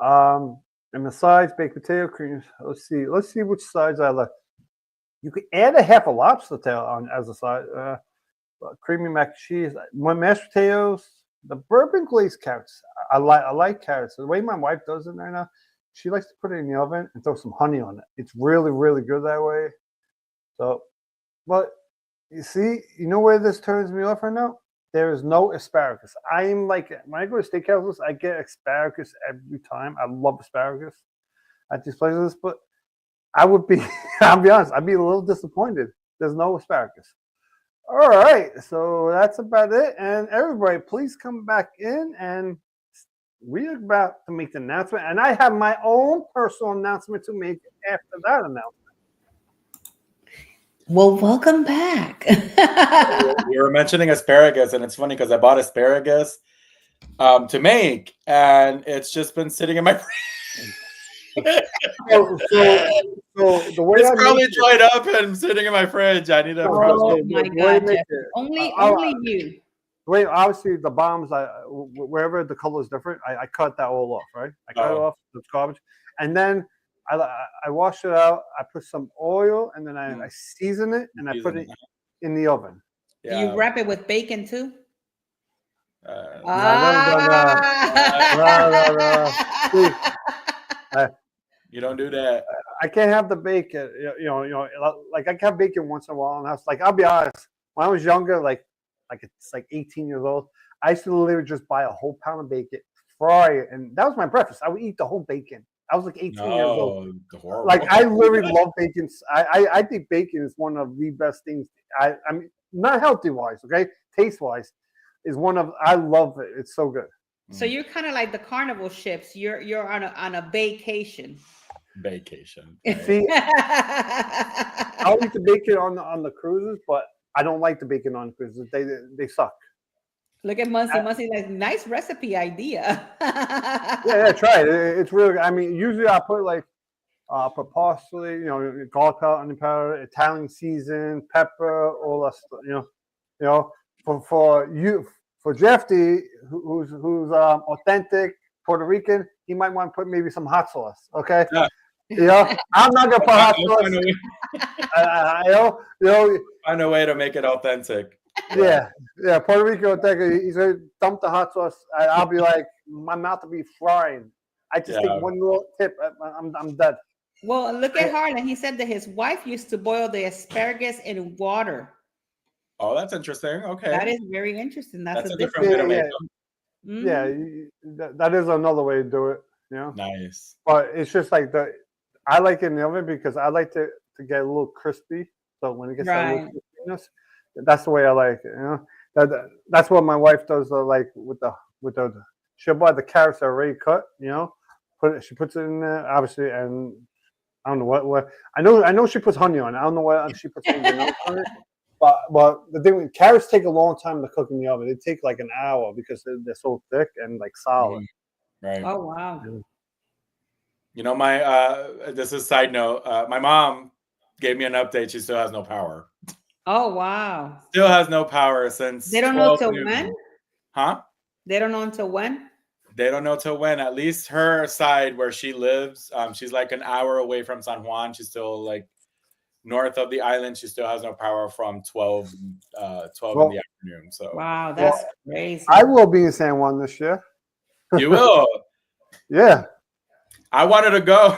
And the sides, baked potato creams. Let's see which sides I like. You could add a half a lobster tail on as a side. Creamy mac and cheese, mashed potatoes, the bourbon glazed carrots. I like carrots. The way my wife does it right now, she likes to put it in the oven and throw some honey on it. It's really, really good that way. So, but you see, you know where this turns me off right now? There is no asparagus. I'm like, when I go to steakhouses, I get asparagus every time. I love asparagus at these places, but I'll be honest, I'd be a little disappointed. There's no asparagus. All right, so that's about it. And everybody, please come back in, and we're about to make the announcement. And I have my own personal announcement to make after that announcement. Well, welcome back. We were mentioning asparagus, and it's funny because I bought asparagus to make, and it's just been sitting in my So the way it's I probably make it, dried up and sitting in my fridge. I need to Oh the my way I God, make Jeff. it, Only I- you. wait, obviously the bombs, wherever the color is different, I cut that all off, right? I cut it Oh. off, it's garbage, and then I wash it out. I put some oil, and then I season it, and I put it in the oven. Do you wrap it with bacon too? You don't do that. I can't have the bacon, like I can have bacon once in a while, and I was like, I'll be honest, when I was younger, like it's like 18 years old, I used to literally just buy a whole pound of bacon, fry it, and that was my breakfast. I would eat the whole bacon. I was like 18 years old. Horrible. Like I literally love bacon. I think bacon is one of the best things. I mean, not healthy wise, okay, taste wise, is one of, I love it. It's so good. So you're kind of like the carnival ships. You're on a vacation. Vacation. See, I'll eat the bacon on the cruises, but I don't like the bacon on cruises. They suck. Look at Muncie. Muncie, like nice recipe idea. Yeah, try it. It's really. I mean, usually I put like put parsley, garlic powder, onion powder, Italian season, pepper, all that stuff. For Jeffy, who's authentic Puerto Rican, he might want to put maybe some hot sauce. Okay. Yeah. I'm not gonna put hot sauce. Find a way to make it authentic. Yeah, Puerto Rico, he's gonna dump the hot sauce. I'll be like, my mouth will be frying. I just take one little tip, I'm dead. Well, look at Harlan. He said that his wife used to boil the asparagus in water. Oh, that's interesting. Okay, that is very interesting. That's a different way to make them. Yeah, that is another way to do it. Nice. But it's just like I like it in the oven because I like to get a little crispy. So when it gets a little crispiness, that's the way I like it. That's what my wife does. Like with the she'll buy the carrots that are already cut. She puts it in there, obviously, and I don't know what I know she puts honey on it. I don't know what she puts on it. But the thing with carrots take a long time to cook in the oven. They take like an hour because they're so thick and like solid. Right. Oh wow. My this is a side note. My mom gave me an update. She still has no power. Oh wow. Still has no power since. They don't know till when? Huh? They don't know until when? They don't know till when. At least her side where she lives, she's like an hour away from San Juan. She's still like north of the island. She still has no power from 12 in the afternoon. So wow, that's crazy. I will be in San Juan this year. You will? Yeah. I wanted to go.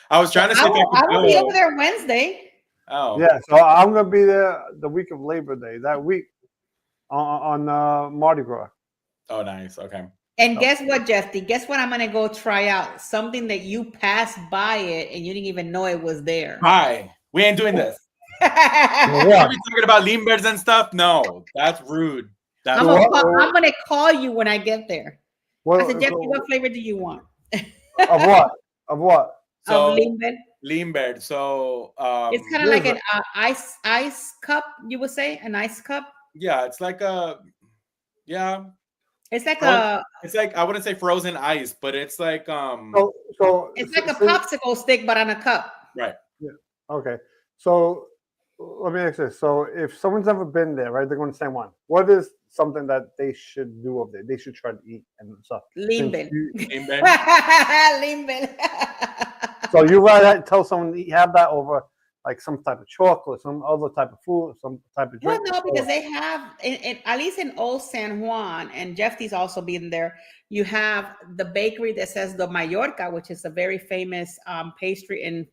I was trying to see if I will be over there Wednesday. Oh. Yeah, so I'm gonna be there the week of Labor Day, that week on Mardi Gras. Oh, nice. Okay. And guess what, Jeffy? Guess what I'm gonna go try out? Something that you passed by it and you didn't even know it was there. Hi. We ain't doing this. Are we talking about Limber's and stuff? No, that's rude. I'm gonna call you when I get there. I said, Jeffy, what flavor do you want? Of what? Of what? So, of Limber. Limber. So it's kind of like an ice cup, you would say? An ice cup? Yeah, it's like it's like it's like, I wouldn't say frozen ice, but it's like so it's like a popsicle stick, but on a cup. Right. Yeah. Okay. So let me ask this. So if someone's never been there, right, they're going to San Juan. What is something that they should do up there? They should try to eat and stuff. Limber. Limber. So you rather tell someone to have that over like some type of chocolate, some other type of food, some type of drink? Well, no, because they have, at least in Old San Juan, and Jeffy's also been there, you have the bakery that says the Mallorca, which is a very famous pastry in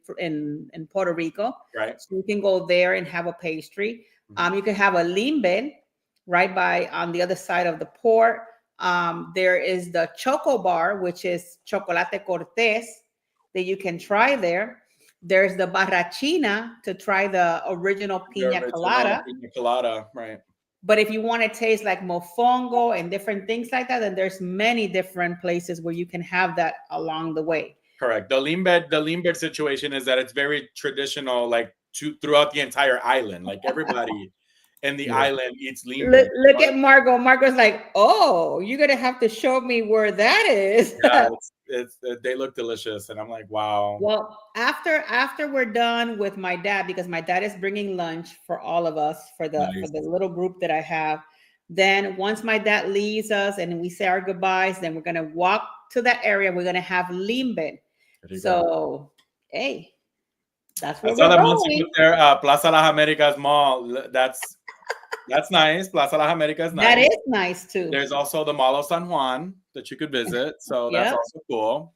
Puerto Rico. Right. So you can go there and have a pastry. You can have a limber right by on the other side of the port. There is the Choco Bar, which is Chocolate Cortés, that you can try there. There's the Barrachina to try the original Piña Colada. Piña Colada, right. But if you want to taste like mofongo and different things like that, then there's many different places where you can have that along the way. Correct. The Limber situation is that it's very traditional, like throughout the entire island. Like everybody in the island eats Look, limber. look at Margot. Margot's like, oh, you're gonna have to show me where that is. Yeah, they look delicious, and I'm like, wow. Well, after we're done with my dad, because my dad is bringing lunch for all of us for the little group that I have. Then once my dad leaves us and we say our goodbyes, then we're gonna walk to that area. We're gonna have limber. So, hey, that's where I saw we're that Monse going. put there, Plaza Las Americas Mall. That's nice. Plaza Las Americas is nice. That is nice too. There's also the Mall of San Juan that you could visit, so that's also cool.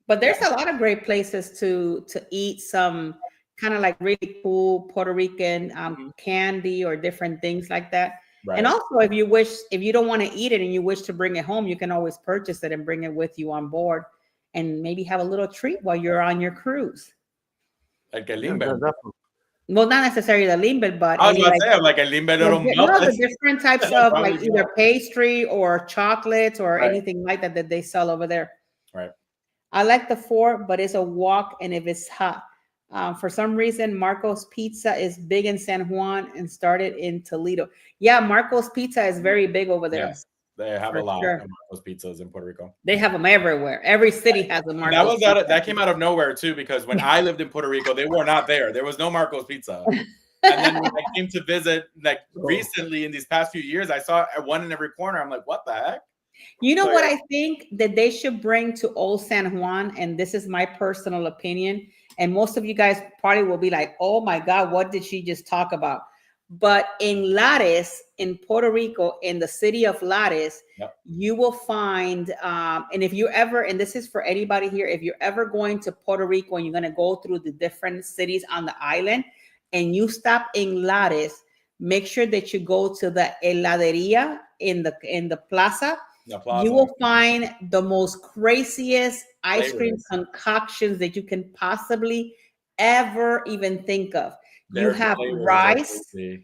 But there's a lot of great places to eat some kind of like really cool Puerto Rican candy or different things like that. Right. And also, if you don't want to eat it and you wish to bring it home, you can always purchase it and bring it with you on board, and maybe have a little treat while you're on your cruise. Like a limber. Well, not necessarily the limber, but I was going to say like a limber little the different types of like either pastry or chocolates or anything like that they sell over there. Right. I like the fort, but it's a walk, and if it's hot. For some reason, Marco's Pizza is big in San Juan and started in Toledo. Yeah, Marco's Pizza is very big over there. Yes, they have a lot of Marco's Pizzas in Puerto Rico. They have them everywhere. Every city has a Marco's. That came out of nowhere too, because when I lived in Puerto Rico, they were not there. There was no Marco's Pizza. And then when I came to visit, like recently in these past few years, I saw one in every corner. I'm like, what the heck? You know what I think that they should bring to Old San Juan, and this is my personal opinion, and most of you guys probably will be like, oh my God, what did she just talk about? But in Lares, in Puerto Rico, in the city of Lares, you will find, and if you ever, and this is for anybody here, if you're ever going to Puerto Rico and you're going to go through the different cities on the island and you stop in Lares, make sure that you go to the heladeria in the plaza. You will find the most craziest ice cream concoctions that you can possibly ever even think of. You have rice and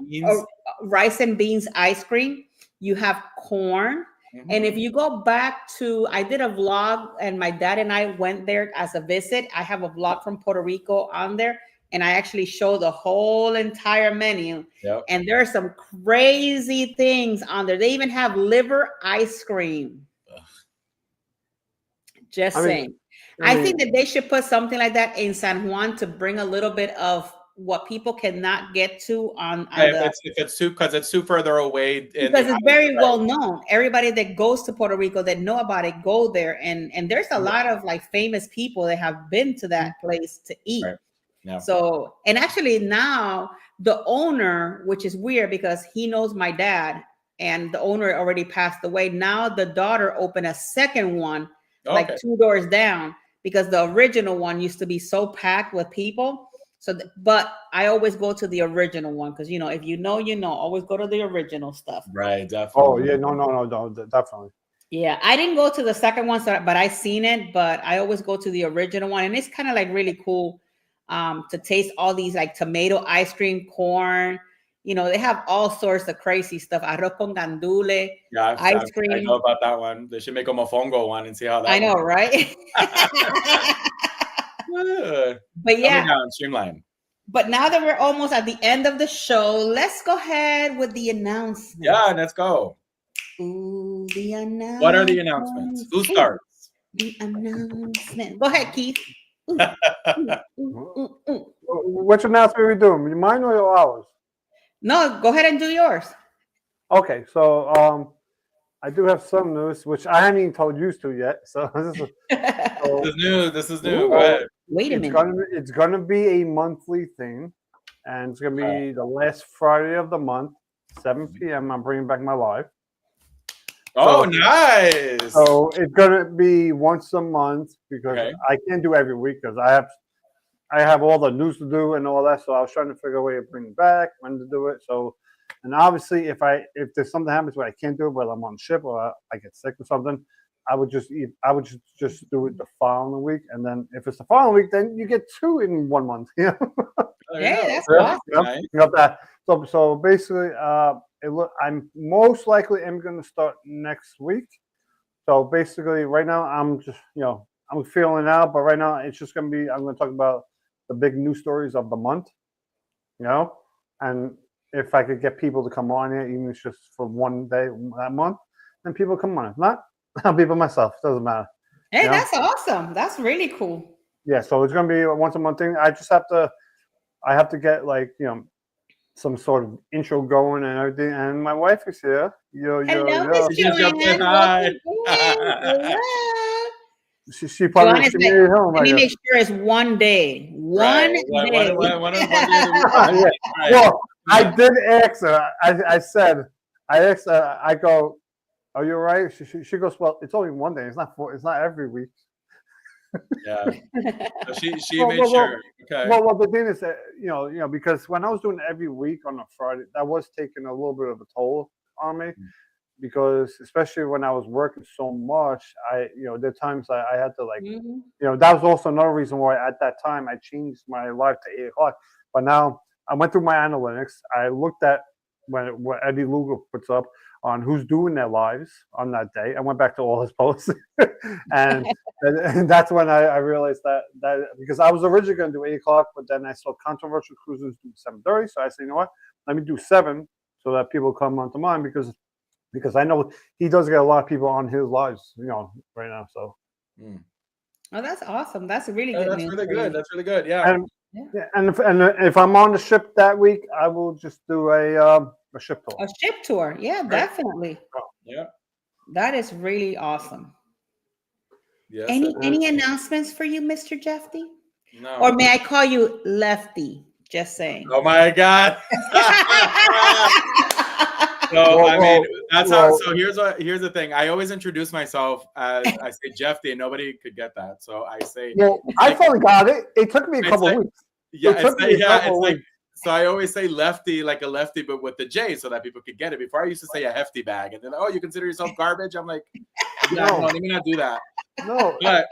beans, rice and beans ice cream. You have corn. And if you go back to, I did a vlog and my dad and I went there as a visit. I have a vlog from Puerto Rico on there. And I actually show the whole entire menu. And there are some crazy things on there. They even have liver ice cream. Just saying. I think that they should put something like that in San Juan to bring a little bit of what people cannot get to if it's too further away. Because it's very well known. Everybody that goes to Puerto Rico that know about it go there. And there's a lot of like famous people that have been to that place to eat. Right. Yeah. So, and actually now the owner, which is weird because he knows my dad and the owner already passed away. Now the daughter opened a second one, like 2 doors down, because the original one used to be so packed with people. So, but I always go to the original one because, if you know, always go to the original stuff. Right. Definitely. Oh yeah. No, definitely. Yeah. I didn't go to the second one, but I seen it, but I always go to the original one. And it's kind of like really cool. To taste all these like tomato ice cream, corn, they have all sorts of crazy stuff. Arroz con gandule, ice cream. I know about that one. They should make a mofongo one and see how that. I know, right? But yeah, streamline. But now that we're almost at the end of the show, let's go ahead with the announcements. Yeah, let's go. Ooh, the announcements. What are the announcements? Who starts? The announcement. Go ahead, Keith. Which announcement are we doing? Mine or ours? No, go ahead and do yours. Okay, so I do have some news which I haven't even told you to yet. So this is new. Go ahead. Wait a minute. It's gonna be a monthly thing, and it's gonna be the last Friday of the month, 7 p.m. I'm bringing back my live. Oh, nice. So it's gonna be once a month because I can't do every week because I have all the news to do and all that. So I was trying to figure a way to bring it back, when to do it. So, and obviously if there's something happens where I can't do it, whether I'm on ship or I get sick or something, I would just do it the following week. And then if it's the following week, then you get 2 in 1 month. Yeah, that's awesome. Got that. So basically, I'm most likely going to start next week. So basically, right now I'm just I'm feeling it out, but right now it's just going to be I'm going to talk about the big news stories of the month, you know, and if I could get people to come on here, even if it's just for one day that month, then people come on. If not, I'll be by myself. Doesn't matter. Hey, You know? that's awesome. That's really cool. Yeah, so it's gonna be a once a month thing. I have to get like, you know, some sort of intro going and everything. And my wife is here. Yo, Hello, yo. Miss She just jumped in. Joanne. Hi. Welcome in. Hello. She probably Joanne is she like, made it home. let I me guess. make sure it's one day. One Right. Like, day. one day of the week. Yeah. Right. Well, I did ask her. I asked her. I go, "Are you all right?" She goes, "Well, it's only one day. It's not every week." Yeah. So she Well, made well, sure. Okay. Well, the thing is that you know, because when I was doing it every week on a Friday, that was taking a little bit of a toll on me. Because especially when I was working so much, there are times I had to like, Mhm. that was also another reason why at that time I changed my life to 8 o'clock. But now I went through my analytics. I looked at what Eddie Luger puts up on who's doing their lives on that day. I went back to all his posts, and that's when I realized that because I was originally going to do 8 o'clock, but then I saw controversial cruises do 7:30. So I said, you know what? Let me do 7 so that people come onto mine because I know he does get a lot of people on his lives, right now. So, Oh, that's awesome. That's really Yeah, good that's news really for good. you. That's really good. Yeah. and Yeah. yeah, and if I'm on the ship that week, I will just do a ship tour. A ship tour. Yeah, definitely. Yeah. That is really awesome. Yes. Any announcements for you, Mr. Jeffy? No. Or may I call you Lefty? Just saying. Oh my God. So I mean, that's how. So here's the thing. I always introduce myself as I say Jeffy, and nobody could get that. So I say. Well, I finally got it. It took me a couple like, weeks. Yeah, It's like. So I always say lefty, like a lefty, but with the J, so that people could get it. Before I used to say a hefty bag, and then you consider yourself garbage. I'm like, yeah, no, let me not do that. No, but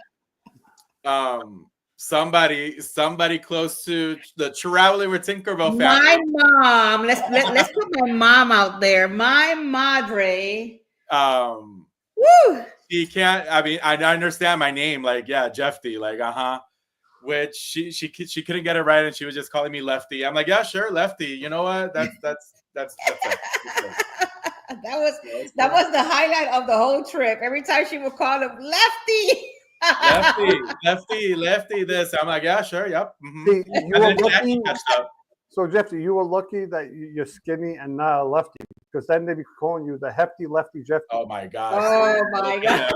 somebody close to the traveling with Tinkerbell family. My mom. Let's put my mom out there. My madre. Woo. She can't. I mean, I understand my name, like Jeffy, like which she couldn't get it right, and she was just calling me Lefty. I'm like, yeah, sure, Lefty. You know what? That's it. That was the highlight of the whole trip. Every time she would call him Lefty. Lefty. This. I'm like, yeah, sure, yep. Mm-hmm. See, you were lucky. Catched up. So Jeffy, you were lucky that you're skinny and not a lefty, because then they'd be calling you the hefty lefty Jeffy. Oh my God! Oh my God!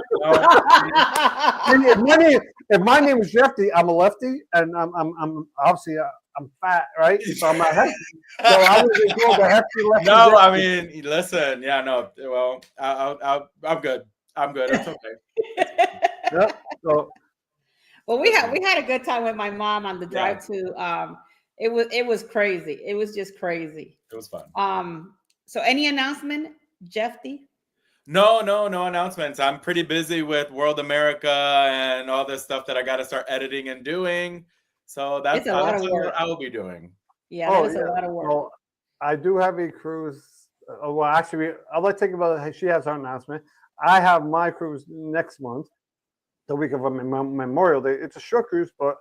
If my name is Jeffy, I'm a lefty, and I'm obviously I'm fat, right? So I'm a hefty. So I would be called the hefty lefty. No, Jeffy. I mean, listen, no. Well, I'm good. It's okay. Yeah. So. Well, we had a good time with my mom on the drive to. It was crazy. It was just crazy. It was fun. So any announcement, Jeffy? No announcements. I'm pretty busy with World America and all this stuff that I got to start editing and doing. So that's what I will be doing. Yeah, that was a lot of work. Well, I do have a cruise. Well, actually, I'll let think about it. She has her announcement. I have my cruise next month, the week of Memorial Day. It's a short cruise, but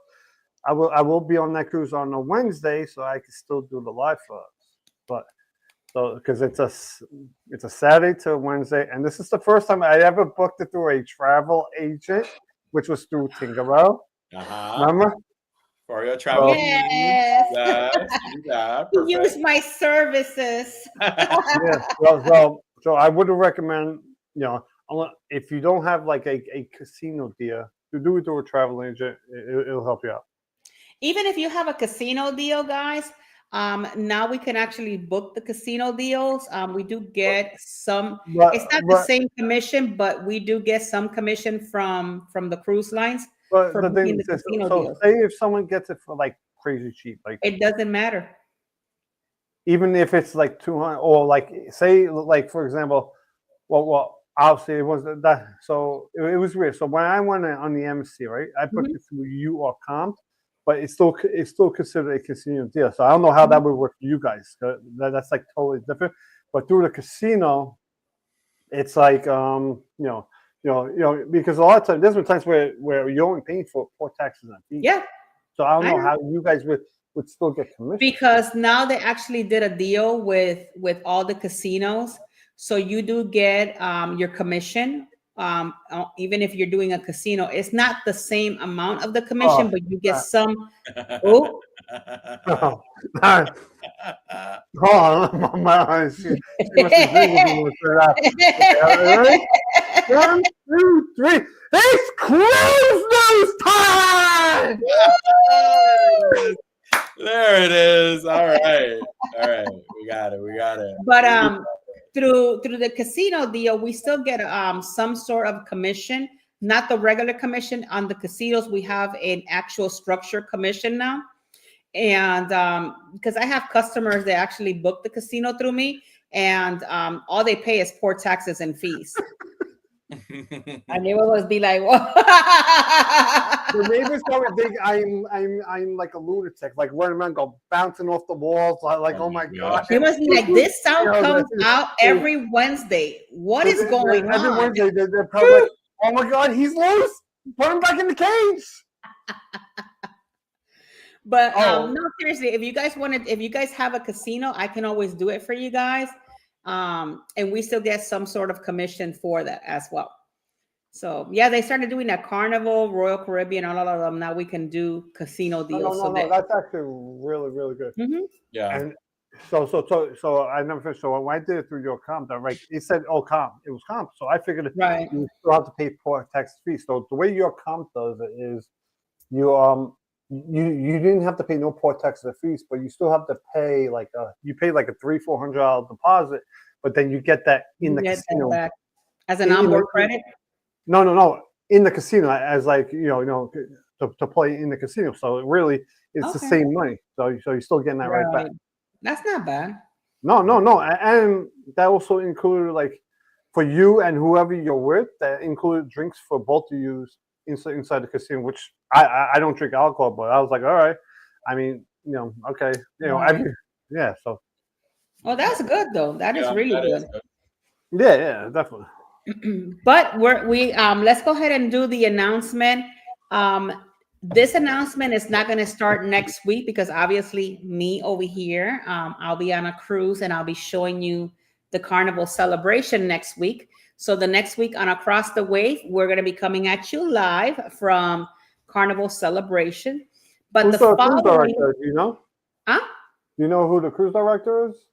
I will be on that cruise on a Wednesday, so I can still do the live for us. But because it's a Saturday to Wednesday, and this is the first time I ever booked it through a travel agent, which was through Tinkerbell. Remember? For your travel. Yes. He used my services. Yeah. So I would recommend, if you don't have like a casino deal, to do it through a travel agent. It'll help you out. Even if you have a casino deal, guys, now we can actually book the casino deals. We do get some. It's not the same commission, but we do get some commission from the cruise lines. But for the thing the casino so deals. say if someone gets it for like crazy cheap, like it doesn't matter. Even if it's like 200, or like say like for example, well obviously it was that. So it was weird. So when I went on the MSC, right, I booked it through you or Comp. But it's still considered a casino deal. So I don't know how that would work for you guys. That's like totally different. But through the casino, it's like because a lot of times there's been times where you're only paying for taxes and fees. Yeah. So I don't know how you guys would still get commission. Because now they actually did a deal with all the casinos. So you do get your commission. Even if you're doing a casino, it's not the same amount of the commission, but you get some. Oh, Hold on, my she must be drinking with her. Ready? 1, 2, 3. It's cruise news time! There it is. All right. We got it. But through the casino deal, we still get some sort of commission, not the regular commission. On the casinos, we have an actual structure commission now. And because I have customers that actually book the casino through me, and all they pay is port taxes and fees. And they will always be like, "What?" The neighbors probably think I'm like a lunatic, like running around, go bouncing off the walls, like oh my gosh. They must be like, this sound comes out every Wednesday. What is going on? Every Wednesday, they're probably like, oh my god, he's loose. Put him back in the cage. But no, seriously, if you guys have a casino, I can always do it for you guys. And we still get some sort of commission for that as well. So yeah, they started doing that Carnival, Royal Caribbean, all of them. Now we can do casino deals. No, that's actually really, really good. Mm-hmm. Yeah. And so I never finished. So when I did it through your comp, right, it said comp. It was comp. So I figured you still have to pay port tax fees. So the way your comp does it is you didn't have to pay no port taxes or fees, but you still have to pay like a $300-400 deposit, but then you get that in the casino back as an onboard credit. No, in the casino as like to play in the casino. So it really it's the same money. So you're still getting that right back. That's not bad. No, and that also included like for you and whoever you're with. That included drinks for both of you inside the casino, which I don't drink alcohol, but I was like, all right. I mean, okay, yeah. So. Well, that's good though. That is really good. Yeah, definitely. But we let's go ahead and do the announcement. This announcement is not going to start next week because obviously me over here, I'll be on a cruise and I'll be showing you the Carnival celebration next week. So the next week on Across the Wave, we're going to be coming at you live from Carnival celebration. But who's the cruise director? Do you know? Huh? Do you know who the cruise director is?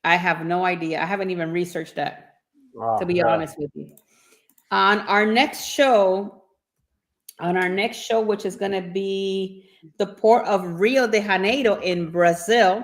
I have no idea. I haven't even researched that. To be honest with you. On our next show, which is going to be the port of Rio de Janeiro in Brazil.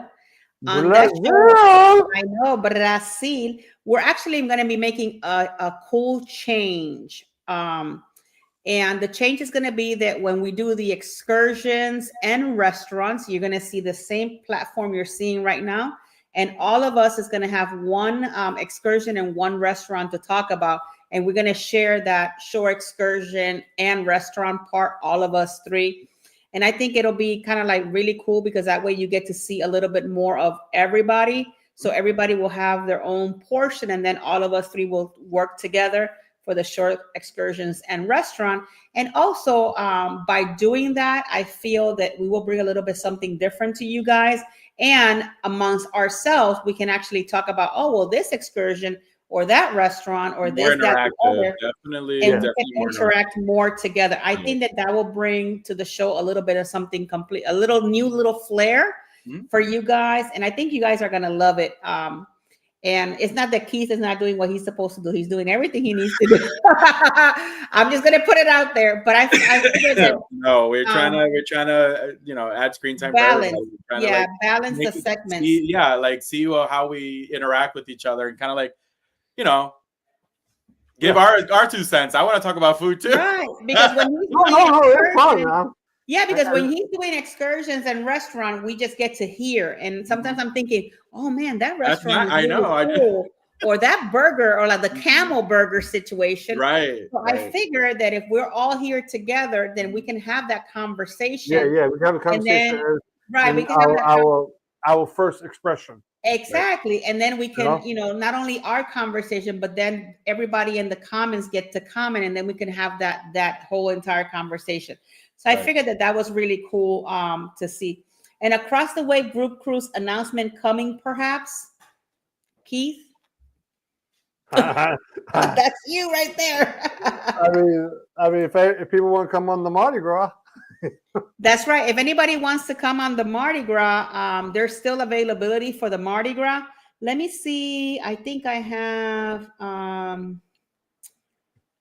On that show, I know, Brazil. We're actually going to be making a cool change. And the change is going to be that when we do the excursions and restaurants, you're going to see the same platform you're seeing right now. And all of us is going to have one excursion and one restaurant to talk about. And we're going to share that shore excursion and restaurant part, all of us three. And I think it'll be kind of like really cool because that way you get to see a little bit more of everybody. So everybody will have their own portion. And then all of us three will work together for the shore excursions and restaurant. And also by doing that, I feel that we will bring a little bit something different to you guys. And amongst ourselves, we can actually talk about, this excursion or that restaurant or this, that, other. Definitely. And we can interact more together. I think that will bring to the show a little bit of something complete, a little flair for you guys. And I think you guys are going to love it. And it's not that Keith is not doing what he's supposed to do. He's doing everything he needs to do. I'm just going to put it out there. But I figured that, no, we're trying to, add screen time. Balance. Balance the segments. See how we interact with each other and kind of like, give our 2 cents. I want to talk about food too. Right. Because when it's fun, man. Yeah, because when he's doing excursions and restaurant, we just get to hear. And sometimes I'm thinking, oh man, that restaurant is really cool. Or that burger, or like the camel burger situation. Right. So I figure that if we're all here together, then we can have that conversation. Yeah, we can have a conversation. We can have our first expression. Exactly. And then we can, not only our conversation, but then everybody in the comments get to comment, and then we can have that whole entire conversation. So I figured that was really cool to see. And across the way group cruise announcement coming, perhaps, Keith. That's you right there. I mean, if people want to come on the Mardi Gras, that's right. If anybody wants to come on the Mardi Gras, there's still availability for the Mardi Gras. Let me see. I think I have.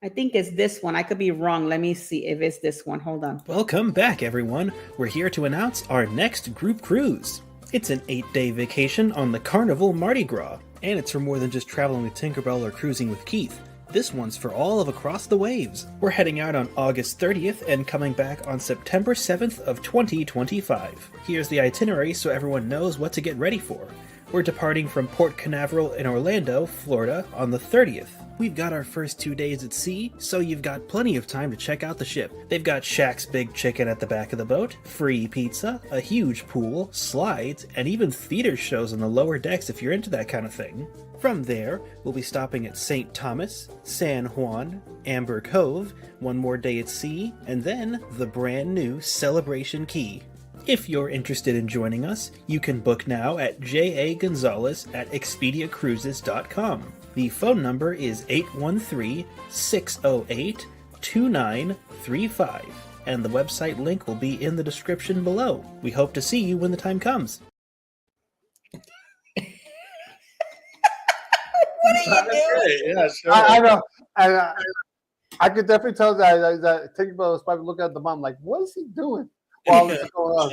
I think it's this one. I could be wrong. Let me see if it's this one. Hold on. Welcome back, everyone. We're here to announce our next group cruise. It's an 8-day vacation on the Carnival Mardi Gras, and it's for more than just traveling with Tinkerbell or cruising with Keith. This one's for all of Across the Waves. We're heading out on August 30th and coming back on September 7th of 2025. Here's the itinerary so everyone knows what to get ready for. We're departing from Port Canaveral in Orlando, Florida on the 30th. We've got our first 2 days at sea, so you've got plenty of time to check out the ship. They've got Shaq's Big Chicken at the back of the boat, free pizza, a huge pool, slides, and even theater shows on the lower decks if you're into that kind of thing. From there, we'll be stopping at St. Thomas, San Juan, Amber Cove, one more day at sea, and then the brand new Celebration Key. If you're interested in joining us, you can book now at Gonzalez at expediacruises.com. The phone number is 813-608-2935, and the website link will be in the description below. We hope to see you when the time comes. What are you doing? Yeah, sure. I know. I could definitely tell that Tinkerbell was probably looking at the mom like, what is he doing while this is going on?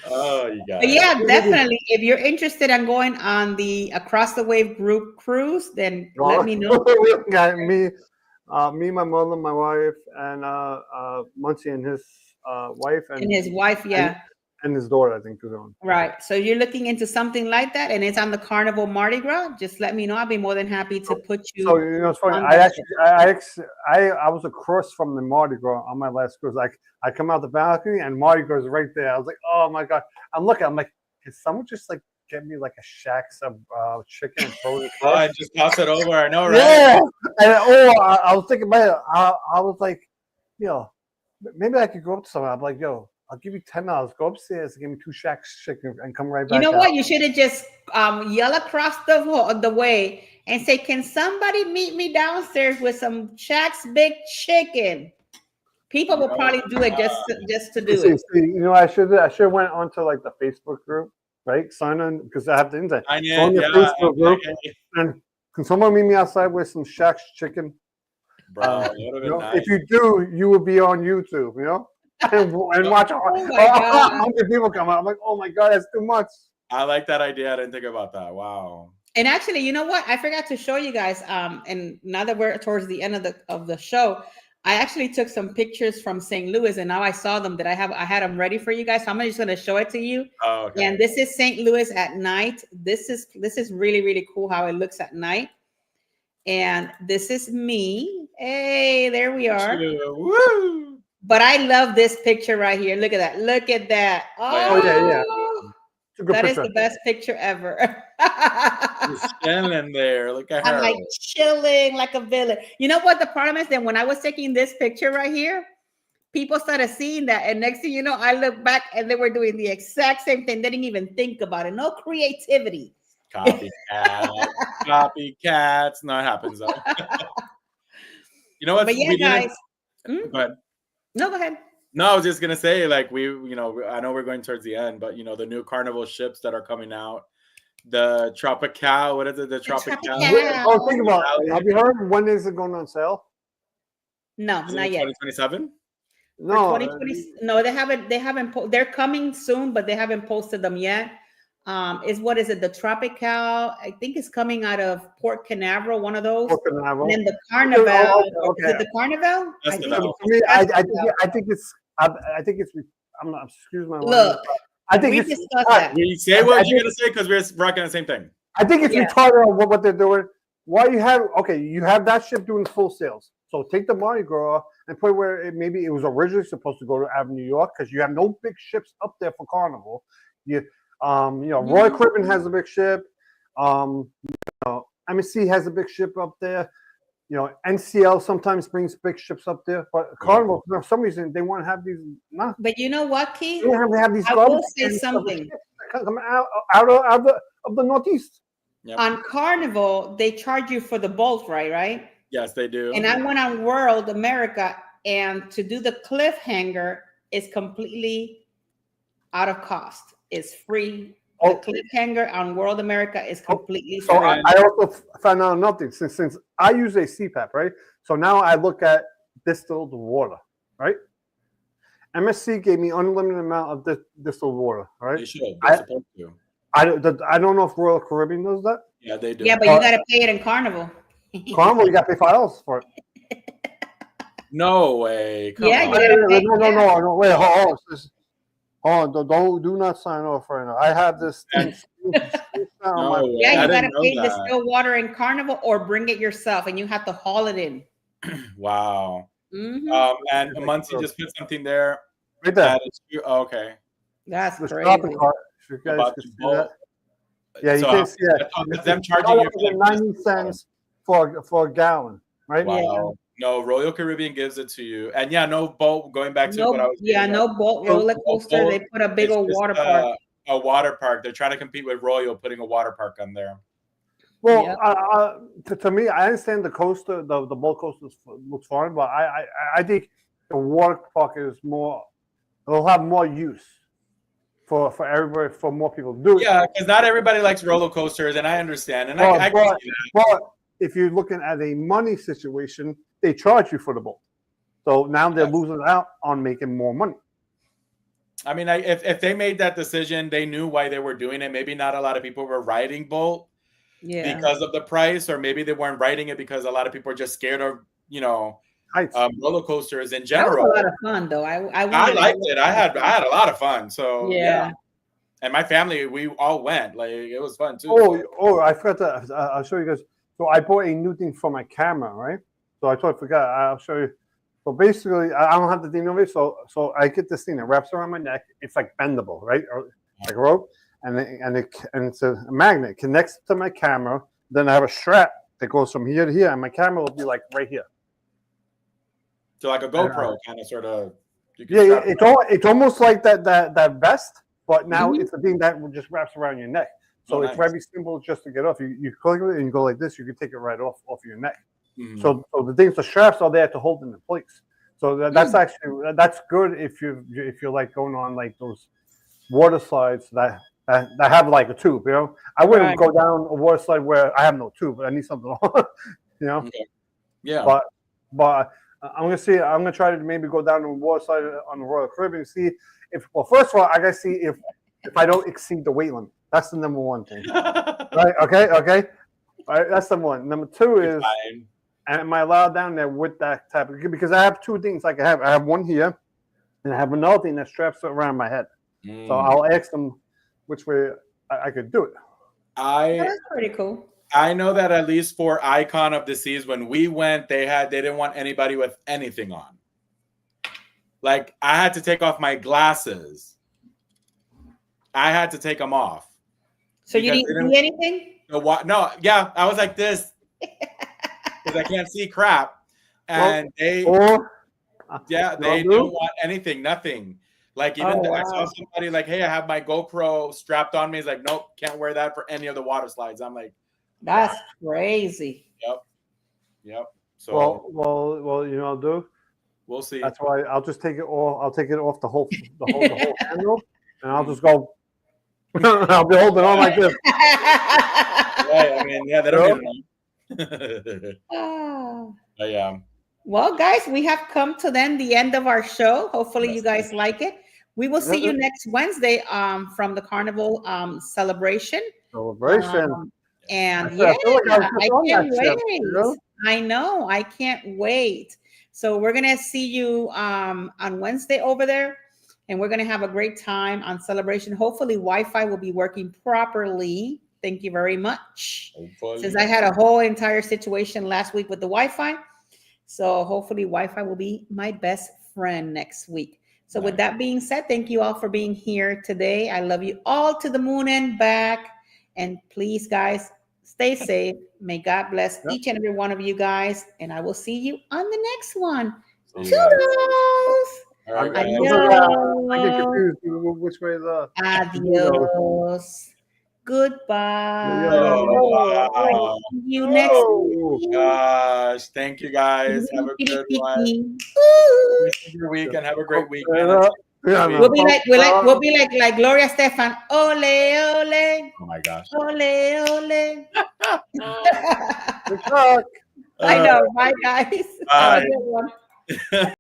Oh, you got But yeah, definitely. If you're interested in going on the Across the Wave group cruise, then let me know. Got me, my mother, my wife, and Muncie and his wife, And his wife, yeah. and his daughter, I think, is on. Right. So you're looking into something like that, and it's on the Carnival Mardi Gras. Just let me know. I'll be more than happy to put you. So you know, it's funny. I was across from the Mardi Gras on my last cruise. Like I come out the balcony and Mardi Gras is right there. I was like, oh my god! I'm looking. I'm like, can someone just like get me like a Shaq's chicken and throw it? Oh, I just toss it over. I know, right? Yeah. And I was thinking about it. I was like, yo, maybe I could go up to someone. I'm like, yo, I'll give you $10. Go upstairs and give me 2 Shaq's chicken and come right back. You know what? You should have just yell across the way and say, "Can somebody meet me downstairs with some Shaq's Big Chicken?" People will probably do it just to do it. You know, I should went onto like the Facebook group, right? Sign on because I have the internet. I Go on the Facebook group, and can someone meet me outside with some Shaq's chicken? Bro, nice. If you do, you will be on YouTube. You know. And watch 100 people come out. I'm like, oh my god, that's too much. I like that idea. I didn't think about that. Wow. And actually, you know what? I forgot to show you guys. And now that we're towards the end of the show, I actually took some pictures from St. Louis, and now I saw them that I had them ready for you guys. So I'm just going to show it to you. Oh, okay. And this is St. Louis at night. This is really, really cool how it looks at night. And this is me. Hey, there we are. Woo! But I love this picture right here. Look at that. Look at that. Oh yeah. That is the best picture ever. Just standing there. Look at her. I'm like chilling like a villain. You know what the problem is? Then when I was taking this picture right here, people started seeing that. And next thing you know, I look back and they were doing the exact same thing. They didn't even think about it. No creativity. Copycats. No, it happens though. You know what? But yeah, guys. Go ahead. No, go ahead. No, I was just gonna say, like, I know we're going towards the end, but the new Carnival ships that are coming out, the Tropical, what is it? The Tropical. Oh, think about it. Have you heard when is it going on sale? No, not yet. 2027. No, 2020. No, they haven't. They're coming soon, but they haven't posted them yet. What is it? The Tropical, I think it's coming out of Port Canaveral, one of those. Port Canaveral. And then the Carnival. Okay. Is it the Carnival? I think it's. I'm not. Excuse my look. I think we it's. Discussed that. You say what you're gonna say because we're rocking the same thing. I think it's retarded on what they're doing. Why you have that ship doing full sales. So take the Mardi Gras and put it where maybe it was originally supposed to go to Avenue, New York, because you have no big ships up there for Carnival. Royal Caribbean has a big ship. MSC has a big ship up there. You know, NCL sometimes brings big ships up there, but Carnival, for some reason, they want to have these. No, But you know what, Keith? they have to have these I garbage will say cans of something. ships that come out of the Northeast. Yep. On Carnival, they charge you for the bolt ride, right? Yes, they do. And I went on World America, and to do the cliffhanger is completely out of cost. It's free. The cliffhanger on World America is completely free. So I also found out another thing. Since I use a CPAP, right? So now I look at distilled water, right? MSC gave me unlimited amount of distilled water, right? They should. They're supposed to. I don't know if Royal Caribbean does that. Yeah, they do. Yeah, but you got to pay it in Carnival. Carnival, you got to pay $5 for it. No way. Come Yeah, on. you gotta pay. No. Wait, hold on. Do not sign off right now. I have this thing. No way. Yeah, I you got didn't to know pay that. distilled water in Carnival or bring it yourself, and you have to haul it in. Wow. Mhm. And Muncie just put something there. Right there. That is true. Oh, okay. That's The crazy. shopping cart. You guys About can the see bolt. that. Yeah, you So can't see that. I thought that them charging you for like 90 cents for a gallon, right? Wow. No, Royal Caribbean gives it to you. And yeah, no boat, going back to what I was Yeah, getting no at. boat roller No coaster. boat. They put a big It's old just, water park. A water park. They're trying to compete with Royal, putting a water park on there. Well, to me, I understand the coaster, the boat coaster looks fun, but I think the water park is more. It'll have more use for everybody, for more people to do it. Yeah, because not everybody likes roller coasters, and I understand. And I can see that. But if you're looking at a money situation, they charge you for the boat. So now they're losing out on making more money. I mean, if they made that decision, they knew why they were doing it. Maybe not a lot of people were riding boat because of the price, or maybe they weren't riding it because a lot of people are just scared of, roller coasters in general. That was a lot of fun, though. I liked it. I had a lot of fun. So yeah. And my family, we all went. Like, it was fun too. I forgot that. I'll show you guys. So I bought a new thing for my camera, right? So I totally forgot. I'll show you. So basically, I don't have the thing of it. So I get this thing that wraps around my neck. It's like bendable, right? Or like a rope, and it's a magnet. It connects to my camera. Then I have a strap that goes from here to here, and my camera will be like right here. So like a GoPro kind of sort of. Yeah. It's almost like that vest, but now it's a thing that just wraps around your neck. So it's very simple just to get off. You click it and you go like this. You can take it right off your neck. Mm-hmm. So the straps are there to hold it in place. So that's good if you're like going on like those water slides that have like a tube. You know, I wouldn't go down a water slide where I have no tube. I need something on. You know. Okay. Yeah. But I'm gonna try to maybe go down the water slide on the Royal Caribbean and see if. Well, first of all, I gotta see if I don't exceed the weight limit. That's the number one thing. Right? Okay. All right. That's number one. Number two is, am I allowed down there with that type of? Because I have two things. I have one here, and I have another thing that straps around my head. So I'll ask them which way I could do it. That's pretty cool. I know that at least for Icon of the Seas, when we went, they didn't want anybody with anything on. Like, I had to take off my glasses. I had to take them off. So you didn't see anything? No, yeah, I was like this because I can't see crap, and they don't want anything, nothing. Like even I saw somebody like, hey, I have my GoPro strapped on me. He's like, nope, can't wear that for any of the water slides. I'm like, that's crazy. Yep. So well, you know, dude. We'll see. That's why I'll just take it all. I'll take it off the whole handle, and I'll just go. I'll be holding on like this. Right. I mean, yeah, they don't even know. But yeah. Well, guys, we have come to the end of our show. Hopefully, you guys like it. We will see you next Wednesday from the Carnival celebration. And I can't wait. I know. I can't wait. So we're going to see you on Wednesday over there. And we're going to have a great time on celebration. Hopefully, Wi-Fi will be working properly. Thank you very much. Hopefully. Since I had a whole entire situation last week with the Wi-Fi. So hopefully, Wi-Fi will be my best friend next week. So with that being said, thank you all for being here today. I love you all to the moon and back. And please, guys, Stay safe. May God bless Yep. each and every one of you guys. And I will see you on the next one. See you guys. Toodles. All right, guys. I get Adios. confused which way the. Adios. Goodbye. Oh, wow. See you next Oh. week. Gosh, thank you guys. Have a good one. Ooh. Rest of your week and have a great weekend. Yeah, We'll be like Gloria Stefan. Ole, ole, Oh my gosh. ole, ole. Good luck. I know. Bye, guys. Have a Bye. good one.